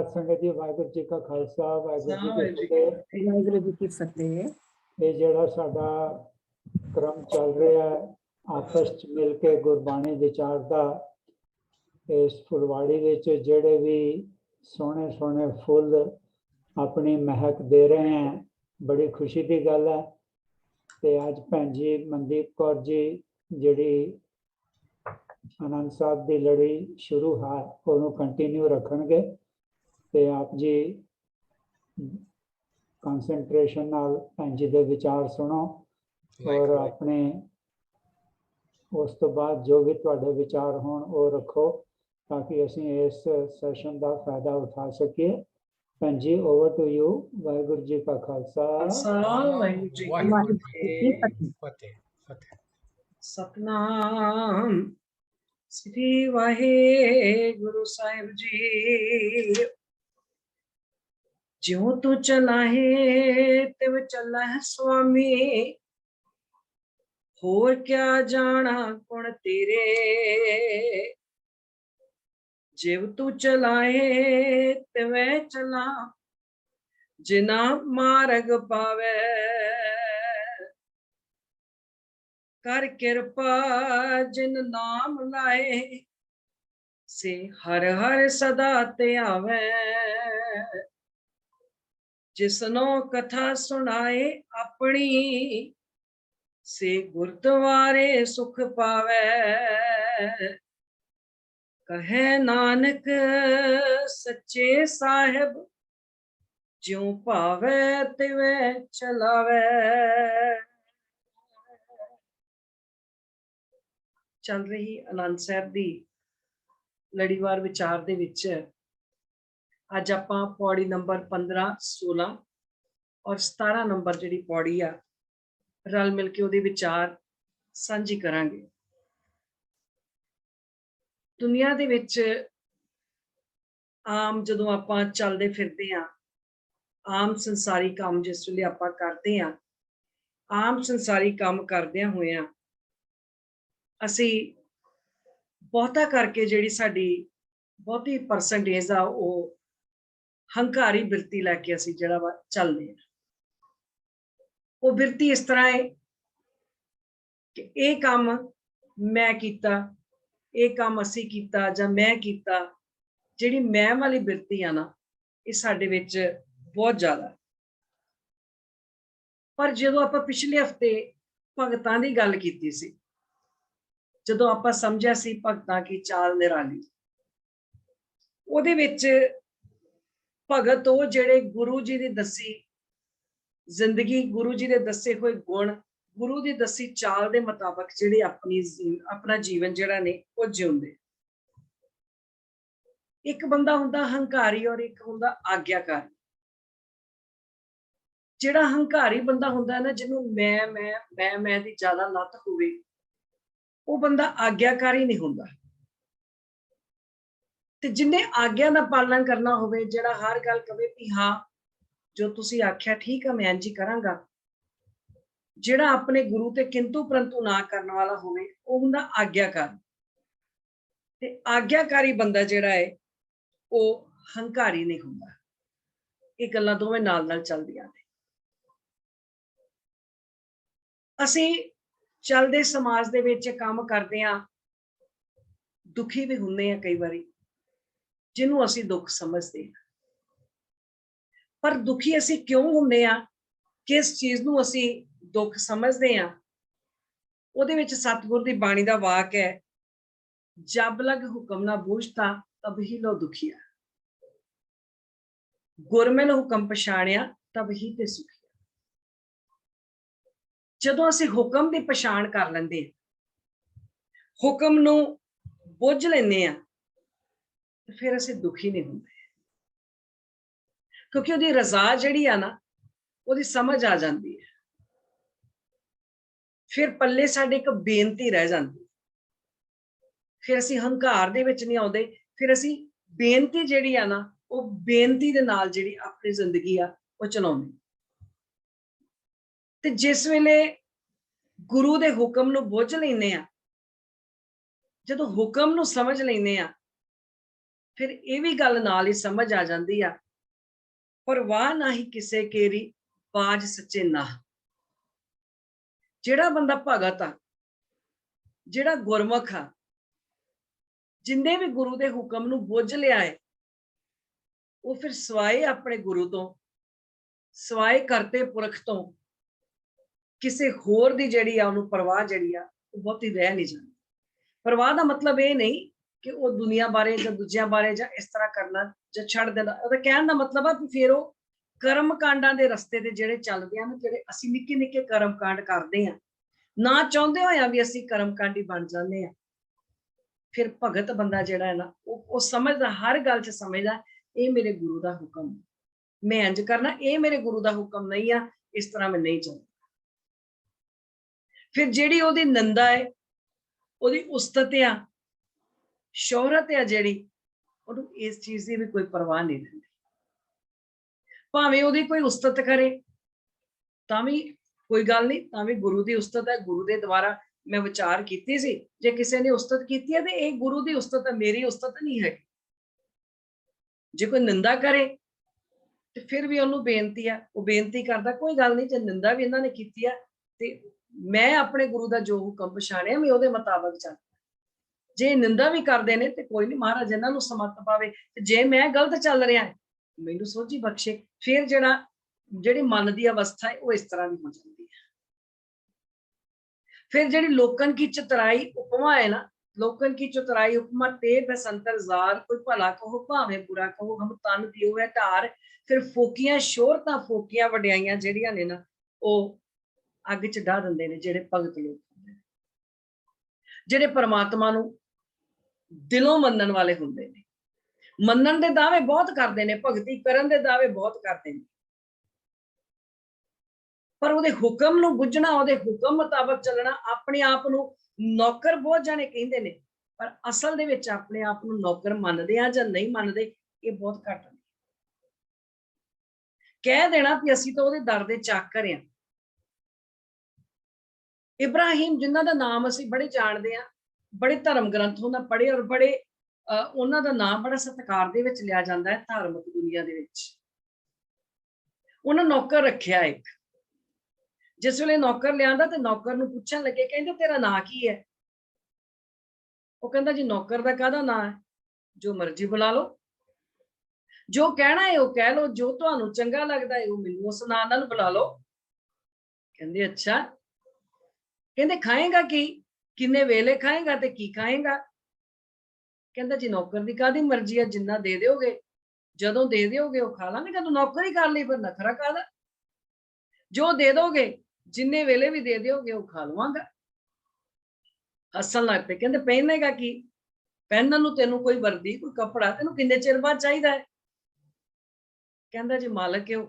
साध संगत जी वाहिगुरू जी का खालसा वाहिगुरू जी की फतेह। वाहिगुरू जी की फतेह। ये ਜਿਹੜਾ ਸਾਡਾ क्रम चल रहा है आपस च मिल के गुरबाणी विचार का, इस फुलवाड़ी विच जेड़े भी सोहने सोहने फुल अपनी महक दे रहे हैं, बड़ी खुशी की गल है। तो अज भैन जी मनदीप कौर जी जिहड़ी आनंद साहब की लड़ी शुरू है उन्होंने कंटिन्यू रखणगे। ते आप जी कंसनट्रेशन नाल भैन जी के विचार सुनो और अपने उस तो बाद जो भी तुहाडे विचार होण वो रखो ताकि असीं इस सैशन का फायदा उठा सकीए। भैन जी over to you. Waheguru ji का खालसा वाहिगुरू जी की फतेह। सतनाम श्री वाहिगुरु साहिब जी। ज्यों तू चला है तिव चला है स्वामी, होर क्या जाना कुण तेरे। जिव तू चलाए तिवै चला, जिना मार्ग पावे। कर कृपा जिन नाम लाए, से हर हर सदा ते आवे। जिसनो कथा सुनाए अपनी, से गुरुद्वारे सुख पावे। कहे नानक सच्चे साहिब, ज्यों भावे तिवे चलावे। चल रही आनंद साहब दी लड़ीवार विचार दे विच अज आपां पौड़ी नंबर 15, 16 और 17 नंबर जिहड़ी पौड़ी आ रल मिल के उहदे विचार सांझी करांगे। दुनिया दे विच आम जदों आपां चलदे फिरदे आ, आम संसारी काम जिस वेले आपां करदे आ, आम संसारी काम करदियां होइयां असी बहुता करके जिहड़ी साडी बहुती परसेंटेज आ वो हंकारी बिरती लैके असी जिहड़ा वा चलदे आ। वो बिरती इस तरह है कि ये काम मैं कीता, ये काम असी कीता जां मैं कीता। जिहड़ी मैं वाली बिरती आ ना, ये साडे विच बहुत ज़्यादा। पर जदों आपां पिछले हफ्ते भगतां दी गल कीती सी, जदों आपां समझिया सी भगतां की चाल निराली, उहदे विच भगत वो जिहड़े गुरु जी दी दसी जिंदगी, गुरु जी दे दसे हुए गुण, गुरु दी दसी चाल दे मुताबक जिहड़े अपना जीवन जिहड़ा ने वो जिउंदे। एक बंदा हुंदा हंकारी और एक हुंदा आग्याकारी। जिहड़ा हंकारी बंदा हुंदा ना, जिन्हों मैं दी ज्यादा लत होवे, वो बंदा आग्याकारी नहीं हुंदा। ते जिन्ने आग्या दा पालन करना होवे, जिहड़ा हर गल कवे भी हाँ जो तुसी आख्या ठीक है मैं इंज ही करांगा, जिहड़ा अपने गुरु ते किंतु परंतु ना करने वाला होवे, वो हुंदा आग्याकारी। ते आग्याकारी बंदा जिहड़ा है वो हंकारी नहीं हुंदा। ये गल्लां दोवें नाल नाल चलदियां ने। असी चलदे समाज दे विच काम करदे आ, दुखी भी हुंदे आ कई बारी, जिन्हों असी दुख समझदे आ। पर दुखी असी क्यों हुंदे आ, किस चीज़ नूं असी दुख समझदे आ, उहदे विच सतगुर दी बाणी दा वाक है, जब लग हुक्म ना बूझता तब ही लो दुखिया, गुरमिल हुक्म पछाणिया तब ही ते सुखिया। जदों असी हुक्म दी पछाण कर लैंदे, हुक्म नूं बुझ लैंदे आ, फिर असी दुखी नहीं हुंदे, क्योंकि उहदी रज़ा जिहड़ी आ ना, उहदी समझ आ जाती है। फिर पल्ले साडे एक बेनती रह जाती, फिर असी हंकार दे विच नहीं आउंदे, फिर असी बेनती जिहड़ी आ ना, वो बेनती दे नाल जिहड़ी अपनी जिंदगी आ वो चलाउंदे। ते जिस वेले गुरु दे हुक्म नूं बुझ लैंदे आ, जदों हुक्म नूं समझ लैंदे आ, फिर ये भी गल नाल ही समझ आ जाती आ, परवाह ना ही किसे केरी बाज सच्चे ना। जेड़ा बंदा भगत आ, जेड़ा गुरमुख आ, जिन्ने भी गुरु के हुक्म नूं बुझ लिया है, वो फिर सवाए अपने गुरु तो, सवाए करते पुरख तो किसी होर दी जिहड़ी आ उहनूं परवाह जिहड़ी आ वो बहुती रह नहीं जाती। परवाह का मतलब ये नहीं कि वो दुनिया बारे जां दूजियां बारे जां इस तरह करना जां छड़ देना। ਉਹਦਾ कहण दा मतलब है कि फिर वो कर्म कांडां दे रस्ते ते जिहड़े चलदे आ ना, जिहड़े असीं निक्के निक्के कर्म कांड करदे आ, ना चाहुंदे होया भी असीं कर्म कांडी बन जांदे आ। फिर भगत बंदा जिहड़ा है ना, वो समझदा, हर गल च समझदा ये मेरे गुरु दा हुक्म, मैं इंज करना, ये मेरे गुरु दा हुक्म नहीं आ, इस तरह मैं नहीं चाहता। फिर जिहड़ी ओहदी निंदा है, ओहदी उस्तत आ, शोहरत है जिहड़ी, ਉਹਨੂੰ इस चीज की भी कोई परवाह नहीं रहती। भावें ਉਹਦੀ कोई उस्तत करे तां भी कोई गल नहीं, तां भी गुरु की उस्तत है, गुरु के द्वारा मैं विचार कीती सी। जे किसी ने उस्तत की है तो ये गुरु की उस्तत है, मेरी उस्तत नहीं है। जे कोई निंदा करे तो फिर भी उन्होंने बेनती है, वो बेनती करता, कोई गल नहीं, जो निंदा भी इन्होंने की है तो मैं अपने गुरु का जो हुक्म पछाणिया मैं ਉਹਦੇ मुताबिक चल। जे निंदा भी करते हैं तो कोई नहीं, महाराज इन्हों समर्थ पावे। जे मैं गलत चल रहा है मैनू सोझी बख्शे। फिर जिहड़ी मन की अवस्था है वो इस तरह की हो जाती है। फिर जिहड़ी लोकन की चतुराई उपमा है ना, लोकन की चतुराई उपमा ते बसंतर जार, कोई भला कहो भावें बुरा कहो, हम तन दियो है ढार। फिर फोकियां शोहरतां फोकियां वडियाइयां जिहड़ियां ने ना, वो अग च डाह दिंदे ने जिहड़े भगत लोग, जिहड़े परमात्मा नूं दिलों मनण वाले हुंदे ने। मनण दे दावे बहुत करते हैं, भगती करन दे दावे बहुत करते हैं, पर ਉਹਦੇ हुक्म नूं बुझना, ਉਹਦੇ हुक्म मुताबिक चलना, अपने आप नूं नौकर बहुत जाने कहंदे ने, पर असल दे विच अपने आप नूं नौकर मनदे आ जां नहीं मनदे, ये बहुत घट ने। कह देना कि असीं तां ਉਹਦੇ दर दे चाकर आ। इब्राहिम जिन्हां दा नाम असीं बड़े जानदे आ, बड़े धर्म ग्रंथों ਦਾ पढ़े, और बड़े ਉਹਨਾਂ ਦਾ ਨਾਮ बड़ा सत्कार ਦੇ ਵਿੱਚ ਲਿਆ ਜਾਂਦਾ है धार्मिक दुनिया ਦੇ ਵਿੱਚ। ਉਹਨਾਂ नौकर रखिया एक, जिस वे नौकर लिया तो नौकर नूं पुछण लगे, कहंदे तेरा नां की है? वो कहंदा जी नौकर दा काहदा नां है, जो मर्जी बुला लो, जो कहना है वो कह लो, जो तुहानूं चंगा लगदा है वो मैनूं उस नां नाल बुला लो। कहंदे अच्छा, कहंदे खाएगा की, किन्ने वेले खाएगा ते की खाएगा? कहंदा जी नौकर दी काहदी मर्जी है, जिन्ना दे दोगे, जदों दे दोगे वो खा लांगे, जदों नौकर ही कर लई फिर नखरा काहदा? जो दे दोगे, जिन्ने वेले भी दे दोगे वो खा लवांगा। हसन लग पे, कहंदे पहनेगा की, पहनण नूं तैनूं कोई वर्दी कोई कपड़ा तैनूं किन्ने चिर बाद चाहिदा है? कहंदा जी मालक है,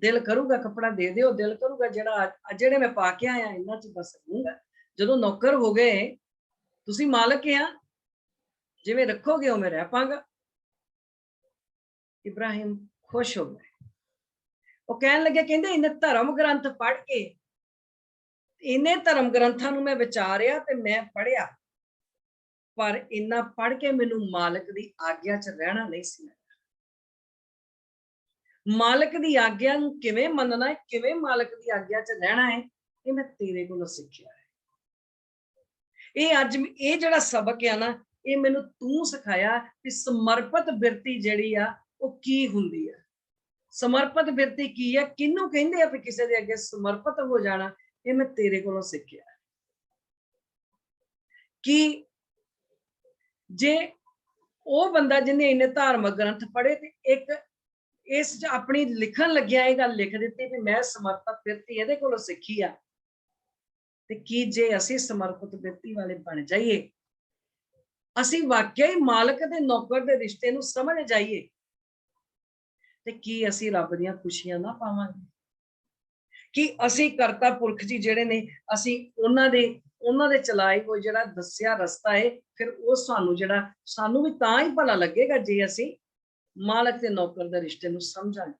दिल करूगा कपड़ा दे दिओ, दिल करूगा जिहड़े मैं पा के आया इन्हां च बस रहूंगा। जदों नौकर हो गए, तुसीं मालक है, जिवें रखोगे उवें रह पांगा। इब्राहिम खुश हो गए। वो कहन लगे, कहंदे इन्हें धर्म ग्रंथ पढ़ के, इन्हें धर्म ग्रंथां नूं मैं विचारिया ते मैं पढ़िया, पर इन्ना पढ़ के मैनूं मालक दी आग्या च रहना नहीं सी। मालक दी आग्या नूं किवें मनना है, किवें मालक दी आग्या च रहना है, ये मैं तेरे कोलों सिੱਖਿਆ है। ये अज ये जिहड़ा सबक है ना, ये मैनूं तू सिखाया कि समर्पित बिरती जिहड़ी आ वो की हुंदी है। समर्पित बिरती की है, किनू कहंदे आ, किसी दे अगे समर्पित हो जाना, ये मैं तेरे कोलों सिੱਖਿਆ है। कि जे वो बंदा जिन्हें इन्ने धार्मिक ग्रंथ पढ़े ते एक इस अपनी लिखन लग्या ये गल लिख दी कि मैं समर्पित बिरती इहदे कोलों सिੱਖੀ आ, ते की जे असीं समर्पित बिरती वाले बन जाइए, असीं वाकई मालक दे नौकर दे रिश्ते नूं समझ जाइए, ते की असीं रब दीयां खुशियां ना पावांगे? कि असीं करता पुरख जी जिहड़े ने, असीं उन्हां दे चलाए होए जिहड़ा दस्सिया रस्ता है, फिर वो सानूं जिहड़ा सानूं भी तां ही भला लगेगा जे असीं मालक ते नौकर दे रिश्ते नूं समझांगे।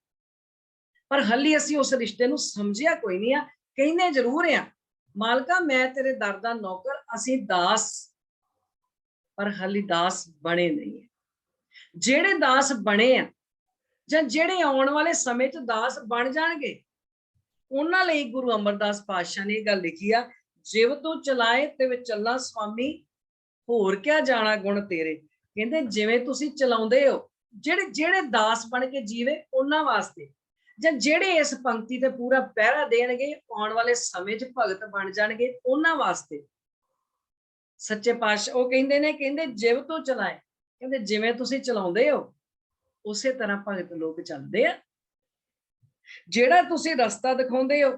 पर हली असीं उस रिश्ते नूं समझिया कोई नहीं आ, कहने जरूर आ मालका मैं तेरे दर दा नौकर, असीं दास, पर हली दास बने नहीं है। ਜਿਹੜੇ ਦਾਸ ਬਣੇ ਆ ਜਾਂ ਜਿਹੜੇ ਆਉਣ ਵਾਲੇ ਸਮੇਂ 'ਚ ਦਾਸ ਬਣ ਜਾਣਗੇ, ਉਹਨਾਂ ਲਈ ਗੁਰੂ ਅਮਰਦਾਸ ਪਾਤਸ਼ਾਹ ਨੇ ਇਹ ਗੱਲ ਲਿਖੀ ਆ, ਜਿਵ ਤੂੰ ਚਲਾਏ ਤੇ ਵਿੱਚ ਚੱਲਾਂ ਸੁਆਮੀ, ਹੋਰ ਕਿਆ ਜਾਣਾ ਗੁਣ ਤੇਰੇ। ਕਹਿੰਦੇ ਜਿਵੇਂ ਤੁਸੀਂ ਚਲਾਉਂਦੇ ਹੋ, ਜਿਹੜੇ ਦਾਸ ਬਣ ਕੇ ਜੀਵੇ ਉਹਨਾਂ ਵਾਸਤੇ, ਜਾਂ ਜਿਹੜੇ ਇਸ ਪੰਕਤੀ ਤੇ ਪੂਰਾ ਪਹਿਰਾ ਦੇਣਗੇ, ਆਉਣ ਵਾਲੇ ਸਮੇਂ 'ਚ ਭਗਤ ਬਣ ਜਾਣਗੇ, ਉਹਨਾਂ ਵਾਸਤੇ ਸੱਚੇ ਪਾਤਸ਼ਾਹ ਉਹ ਕਹਿੰਦੇ ਨੇ, ਕਹਿੰਦੇ ਜਿਵ ਤੂੰ ਚਲਾਏ, ਕਹਿੰਦੇ ਜਿਵੇਂ ਤੁਸੀਂ ਚਲਾਉਂਦੇ ਹੋ ਉਸੇ ਤਰ੍ਹਾਂ ਭਗਤ ਲੋਕ ਚੱਲਦੇ ਆ। ਜਿਹੜਾ ਤੁਸੀਂ ਰਸਤਾ ਦਿਖਾਉਂਦੇ ਹੋ,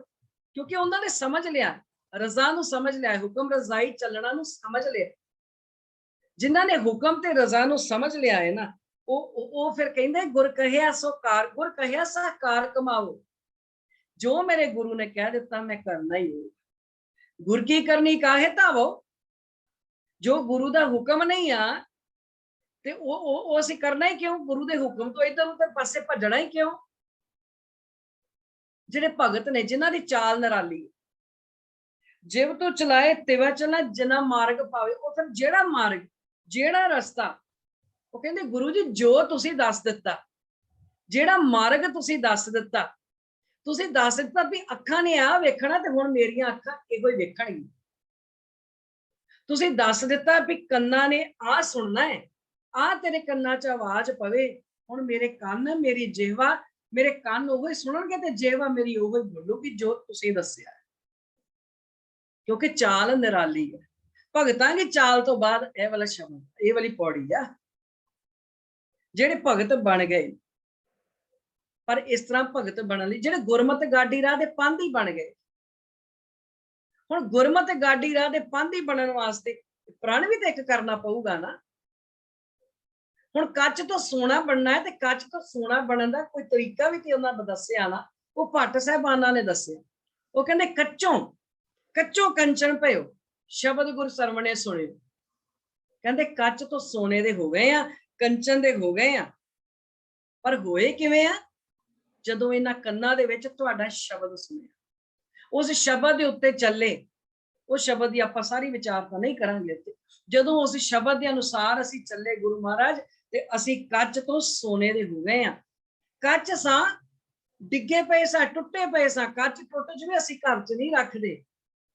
ਕਿਉਂਕਿ ਉਹਨਾਂ ਨੇ ਸਮਝ ਲਿਆ, ਰਜ਼ਾ ਨੂੰ ਸਮਝ ਲਿਆ, ਹੁਕਮ ਰਜ਼ਾਈ ਚੱਲਣਾ ਨੂੰ ਸਮਝ ਲਿਆ। ਜਿਨ੍ਹਾਂ ਨੇ ਹੁਕਮ ਤੇ ਰਜ਼ਾ ਨੂੰ ਸਮਝ ਲਿਆ ਹੈ ਨਾ, ਉਹ ਫਿਰ ਕਹਿੰਦੇ ਗੁਰ ਕਹਿਆ ਸੋ ਕਾਰ, ਗੁਰ ਕਹਿਆ ਸਾ ਕਾਰ ਕਮਾਓ। ਜੋ ਮੇਰੇ ਗੁਰੂ ਨੇ ਕਹਿ ਦਿੱਤਾ ਮੈਂ ਕਰਨਾ ਹੀ ਹੈ। ਗੁਰ ਕੀ ਕਰਨੀ ਕਾਹੇ ਧਾਵੋ, ਜੋ ਗੁਰੂ ਦਾ ਹੁਕਮ ਨਹੀਂ ਆ ਤੇ ਉਹ ਅਸੀਂ ਕਰਨਾ ਹੀ ਕਿਉਂ? ਗੁਰੂ ਦੇ ਹੁਕਮ ਤੋਂ ਇੱਧਰ ਉੱਧਰ ਪਾਸੇ ਭੱਜਣਾ ਹੀ ਕਿਉਂ? ਜਿਹੜੇ ਭਗਤ ਨੇ, ਜਿਨ੍ਹਾਂ ਦੀ ਚਾਲ ਨਿਰਾਲੀ, ਜਿਵ ਤੋਂ ਚਲਾਏ ਤਿਵਾ ਚਲਾ, ਜਿਨਾ ਮਾਰਗ ਪਾਵੇ। ਉਹ ਫਿਰ ਜਿਹੜਾ ਮਾਰਗ, ਜਿਹੜਾ ਰਸਤਾ, ਉਹ ਕਹਿੰਦੇ ਗੁਰੂ ਜੀ ਜੋ ਤੁਸੀਂ ਦੱਸ ਦਿੱਤਾ, ਜਿਹੜਾ ਮਾਰਗ ਤੁਸੀਂ ਦੱਸ ਦਿੱਤਾ, ਤੁਸੀਂ ਦੱਸ ਦਿੱਤਾ ਵੀ ਅੱਖਾਂ ਨੇ ਆ ਵੇਖਣਾ ਤੇ ਹੁਣ ਮੇਰੀਆਂ ਅੱਖਾਂ ਇਹੋ ਹੀ ਵੇਖਣਗੀਆਂ। ਤੁਸੀਂ ਦੱਸ ਦਿੱਤਾ ਵੀ ਕੰਨਾਂ ਨੇ ਆ ਸੁਣਨਾ ਹੈ, ਆ ਤੇਰੇ ਕੰਨਾਂ 'ਚ ਆਵਾਜ਼ ਪਵੇ, ਹੁਣ ਮੇਰੇ ਕੰਨ, ਮੇਰੀ ਜਿਹਵਾ, ਮੇਰੇ ਕੰਨ ਉਹ ਹੀ ਸੁਣਨਗੇ ਤੇ ਜਿਹਵਾ ਮੇਰੀ ਉਹ ਹੀ ਬੋਲੂਗੀ ਜੋ ਤੁਸੀਂ ਦੱਸਿਆ। ਕਿਉਂਕਿ ਚਾਲ ਨਿਰਾਲੀ ਹੈ। ਭਗਤਾਂ ਦੀ ਚਾਲ ਤੋਂ ਬਾਅਦ ਇਹ ਵਾਲਾ ਸ਼ਬਦ, ਇਹ ਵਾਲੀ ਪੌੜੀ ਆ। ਜਿਹੜੇ ਭਗਤ ਬਣ ਗਏ, ਪਰ ਇਸ ਤਰ੍ਹਾਂ ਭਗਤ ਬਣਨ ਲਈ ਜਿਹੜੇ ਗੁਰਮਤਿ ਗਾਡੀ ਰਾਹ ਦੇ ਪਾਂਧੀ ਬਣ ਗਏ। ਹੁਣ ਗੁਰਮਤਿ ਗਾਡੀ ਰਾਹ ਦੇ ਪਾਂਧੀ ਬਣਨ ਵਾਸਤੇ ਪ੍ਰਣ ਵੀ ਤਾਂ ਇੱਕ ਕਰਨਾ ਪਊਗਾ ਨਾ। ਹੁਣ ਕੱਚ ਤੋਂ ਸੋਨਾ ਬਣਨਾ ਹੈ ਤੇ ਕੱਚ ਤੋਂ ਸੋਨਾ ਬਣਨ ਦਾ ਕੋਈ ਤਰੀਕਾ ਵੀ ਤੇ ਉਹਨਾਂ ਨੇ ਦੱਸਿਆ ਨਾ। ਉਹ ਭੱਟ ਸਾਹਿਬਾਨਾਂ ਨੇ ਦੱਸਿਆ। ਉਹ ਕਹਿੰਦੇ ਕੱਚੋ ਕੰਚਨ ਭਇਓ, ਸ਼ਬਦ ਗੁਰ ਸਰਵਣੇ ਸੁਣਿਓ। ਕਹਿੰਦੇ ਕੱਚ ਤੋਂ ਸੋਨੇ ਦੇ ਹੋ ਗਏ ਆ, ਕੰਚਨ ਦੇ ਹੋ ਗਏ ਆ, ਪਰ ਹੋਏ ਕਿਵੇਂ ਆ? ਜਦੋਂ ਇਹਨਾਂ ਕੰਨਾਂ ਦੇ ਵਿੱਚ ਤੁਹਾਡਾ ਸ਼ਬਦ ਸੁਣਿਆ, ਉਸ ਸ਼ਬਦ ਦੇ ਉੱਤੇ ਚੱਲੇ। ਉਹ ਸ਼ਬਦ ਦੀ ਆਪਾਂ ਸਾਰੀ ਵਿਚਾਰਤਾ ਨਹੀਂ ਕਰਾਂਗੇ। ਜਦੋਂ ਉਸ ਸ਼ਬਦ ਦੇ ਅਨੁਸਾਰ ਅਸੀਂ ਚੱਲੇ ਗੁਰੂ ਮਹਾਰਾਜ, ਤੇ ਅਸੀਂ ਕੱਚ ਤੋਂ ਸੋਨੇ ਦੇ ਹੋ ਗਏ ਆ। ਕੱਚ ਸਾਂ, ਡਿੱਗੇ ਪਏ ਸਾਂ, ਟੁੱਟੇ ਪਏ ਸਾਂ। ਕੱਚ ਟੁੱਟ ਜਾਵੇ ਅਸੀਂ ਘਰ 'ਚ ਨਹੀਂ ਰੱਖਦੇ,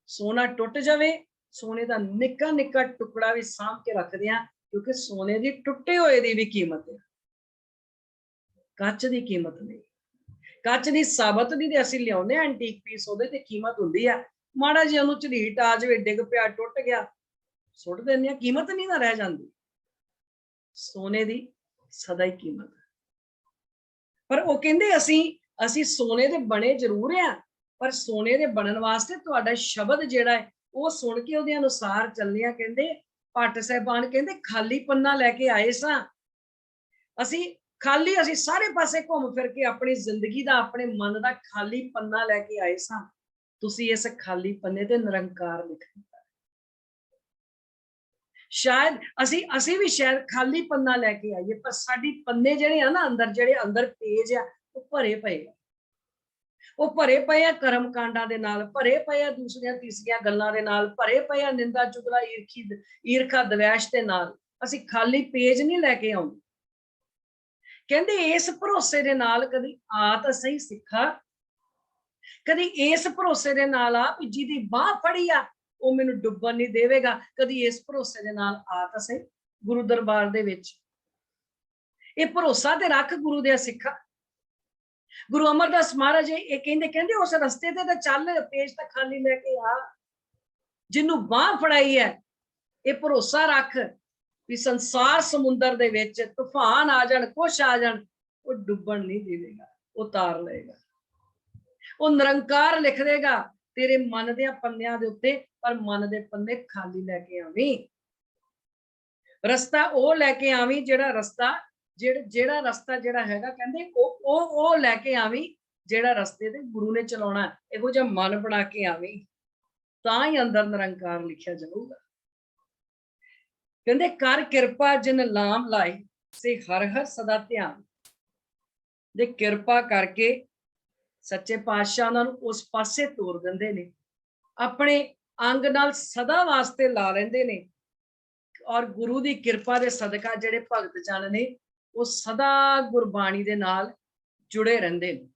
ਸੋਨਾ ਟੁੱਟ ਜਾਵੇ ਸੋਨੇ ਦਾ ਨਿੱਕਾ ਨਿੱਕਾ ਟੁਕੜਾ ਵੀ ਸਾਂਭ ਕੇ ਰੱਖਦੇ ਆ, ਕਿਉਂਕਿ ਸੋਨੇ ਦੀ ਟੁੱਟੇ ਹੋਏ ਦੀ ਵੀ ਕੀਮਤ ਹੈ, ਕੱਚ ਦੀ ਕੀਮਤ ਨਹੀਂ। ਕੱਚ ਦੀ ਸਾਬਤ ਦੀ ਤੇ ਅਸੀਂ ਲਿਆਉਂਦੇ ਆ ਐਂਟੀਕ ਪੀਸ, ਉਹਦੇ ਤੇ ਕੀਮਤ ਹੁੰਦੀ ਆ। ਮਾੜਾ ਜਿਹਾ ਉਹਨੂੰ ਝਰੀਟ ਆ ਜਾਵੇ, ਡਿੱਗ ਪਿਆ, ਟੁੱਟ ਗਿਆ, ਸੁੱਟ ਦਿੰਦੇ ਆ, ਕੀਮਤ ਨਹੀਂ ਨਾ ਰਹਿ ਜਾਂਦੀ। ਸੋਨੇ ਦੀ ਸਦਾ ਹੀ ਕੀਮਤ। ਪਰ ਉਹ ਕਹਿੰਦੇ ਅਸੀਂ ਸੋਨੇ ਦੇ ਬਣੇ ਜ਼ਰੂਰ ਆ, ਪਰ ਸੋਨੇ ਦੇ ਬਣਨ ਵਾਸਤੇ ਤੁਹਾਡਾ ਸ਼ਬਦ ਜਿਹੜਾ ਹੈ ਉਹ ਸੁਣ ਕੇ ਉਹਦੇ ਅਨੁਸਾਰ ਚੱਲਿਆ। ਕਹਿੰਦੇ ਭੱਟ ਸਾਹਿਬਾਨ ਕਹਿੰਦੇ ਖਾਲੀ ਪੰਨਾ ਲੈ ਕੇ ਆਏ ਸਾਂ ਅਸੀਂ, ਖਾਲੀ, ਅਸੀਂ ਸਾਰੇ ਪਾਸੇ ਘੁੰਮ ਫਿਰ ਕੇ ਆਪਣੀ ਜ਼ਿੰਦਗੀ ਦਾ, ਆਪਣੇ ਮਨ ਦਾ ਖਾਲੀ ਪੰਨਾ ਲੈ ਕੇ ਆਏ ਸਾਂ। ਤੁਸੀਂ ਇਸ ਖਾਲੀ ਪੰਨੇ ਤੇ ਨਿਰੰਕਾਰ ਲਿਖ ਦਿੱਤਾ। ਸ਼ਾਇਦ ਅਸੀਂ ਵੀ ਸ਼ਾਇਦ ਖਾਲੀ ਪੰਨਾ ਲੈ ਕੇ ਆਈਏ, ਪਰ ਸਾਡੀ ਪੰਨੇ ਜਿਹੜੇ ਆ ਨਾ, ਜਿਹੜੇ ਅੰਦਰ ਪੇਜ ਆ, ਉਹ ਭਰੇ ਪਏ ਆ। ਉਹ ਭਰੇ ਪਏ ਆ ਕਰਮ ਕਾਂਡਾਂ ਦੇ ਨਾਲ, ਭਰੇ ਪਏ ਆ ਦੂਸਰੀਆਂ ਤੀਸਰੀਆਂ ਗੱਲਾਂ ਦੇ ਨਾਲ, ਭਰੇ ਪਏ ਆ ਨਿੰਦਾ ਚੁਗਲਾ ਈਰਖਾ ਦਵੈਸ਼ ਦੇ ਨਾਲ। ਅਸੀਂ ਖਾਲੀ ਪੇਜ ਨਹੀਂ ਲੈ ਕੇ ਆਉਂਦੇ। ਕਹਿੰਦੇ ਇਸ ਭਰੋਸੇ ਦੇ ਨਾਲ ਕਦੀ ਆ ਤਾਂ ਸਹੀ ਸਿੱਖਾ, ਕਦੀ ਇਸ ਭਰੋਸੇ ਦੇ ਨਾਲ ਆ ਵੀ ਜਿਹਦੀ ਬਾਹ ਫੜੀ ਆ ਉਹ ਮੈਨੂੰ ਡੁੱਬਣ ਨਹੀਂ ਦੇਵੇਗਾ। ਕਦੀ ਇਸ ਭਰੋਸੇ ਦੇ ਨਾਲ ਆ ਤਾਂ ਸਹੀ ਗੁਰੂ ਦਰਬਾਰ ਦੇ ਵਿੱਚ। ਇਹ ਭਰੋਸਾ ਤੇ ਰੱਖ ਗੁਰੂ ਦੇ ਸਿੱਖਾ। ਗੁਰੂ ਅਮਰਦਾਸ ਮਹਾਰਾਜ ਇਹ ਕਹਿੰਦੇ ਉਸ ਰਸਤੇ ਤੇ ਤਾਂ ਚੱਲ, ਪੇਜ ਤਾਂ ਖਾਲੀ ਲੈ ਕੇ ਆ। ਜਿਹਨੂੰ ਬਾਹ ਫੜਾਈ ਹੈ, ਇਹ ਭਰੋਸਾ ਰੱਖ ਵੀ ਸੰਸਾਰ ਸਮੁੰਦਰ ਦੇ ਵਿੱਚ ਤੂਫਾਨ ਆ ਜਾਣ, ਕੁਛ ਆ ਜਾਣ, ਉਹ ਡੁੱਬਣ ਨਹੀਂ ਦੇਵੇਗਾ, ਉਹ ਤਾਰ ਲਏਗਾ। ਉਹ ਨਿਰੰਕਾਰ ਲਿਖ ਦੇਗਾ ਤੇਰੇ ਮਨ ਦੇ ਪੰਨਿਆਂ ਦੇ ਉੱਤੇ, ਪਰ ਮਨ ਦੇ ਪੰਨੇ ਖਾਲੀ ਲੈ ਕੇ ਆਵੀਂ। ਰਸਤਾ ਉਹ ਲੈ ਕੇ ਆਵੀਂ ਜਿਹੜਾ ਰਸਤਾ ਜਿਹੜਾ ਹੈਗਾ, ਕਹਿੰਦੇ ਉਹ ਲੈ ਕੇ ਆਵੀਂ ਜਿਹੜਾ ਰਸਤੇ ਤੇ ਗੁਰੂ ਨੇ ਚਲਾਉਣਾ। ਇਹੋ ਜਿਹਾ ਮਨ ਬਣਾ ਕੇ ਆਵੀਂ, ਤਾਂ ਹੀ ਅੰਦਰ ਨਿਰੰਕਾਰ ਲਿਖਿਆ ਜਾਊਗਾ। ਕਹਿੰਦੇ ਕਰ ਕਿਰਪਾ ਜਿਨ ਲਾਮ ਲਾਈ, ਸੇ ਹਰ ਹਰ ਸਦਾ ਧਿਆਨ। ਦੇ ਕਿਰਪਾ ਕਰਕੇ ਸੱਚੇ ਪਾਤਸ਼ਾਹ ਉਹਨਾਂ ਨੂੰ ਉਸ ਪਾਸੇ ਤੋਰ ਦਿੰਦੇ ਨੇ, ਆਪਣੇ ਅੰਗ ਨਾਲ ਸਦਾ ਵਾਸਤੇ ਲਾ ਲੈਂਦੇ ਨੇ। ਔਰ ਗੁਰੂ ਦੀ ਕਿਰਪਾ ਦੇ ਸਦਕਾ ਜਿਹੜੇ ਭਗਤ ਜਨ ਨੇ ਉਹ ਸਦਾ ਗੁਰਬਾਣੀ ਦੇ ਨਾਲ ਜੁੜੇ ਰਹਿੰਦੇ ਨੇ।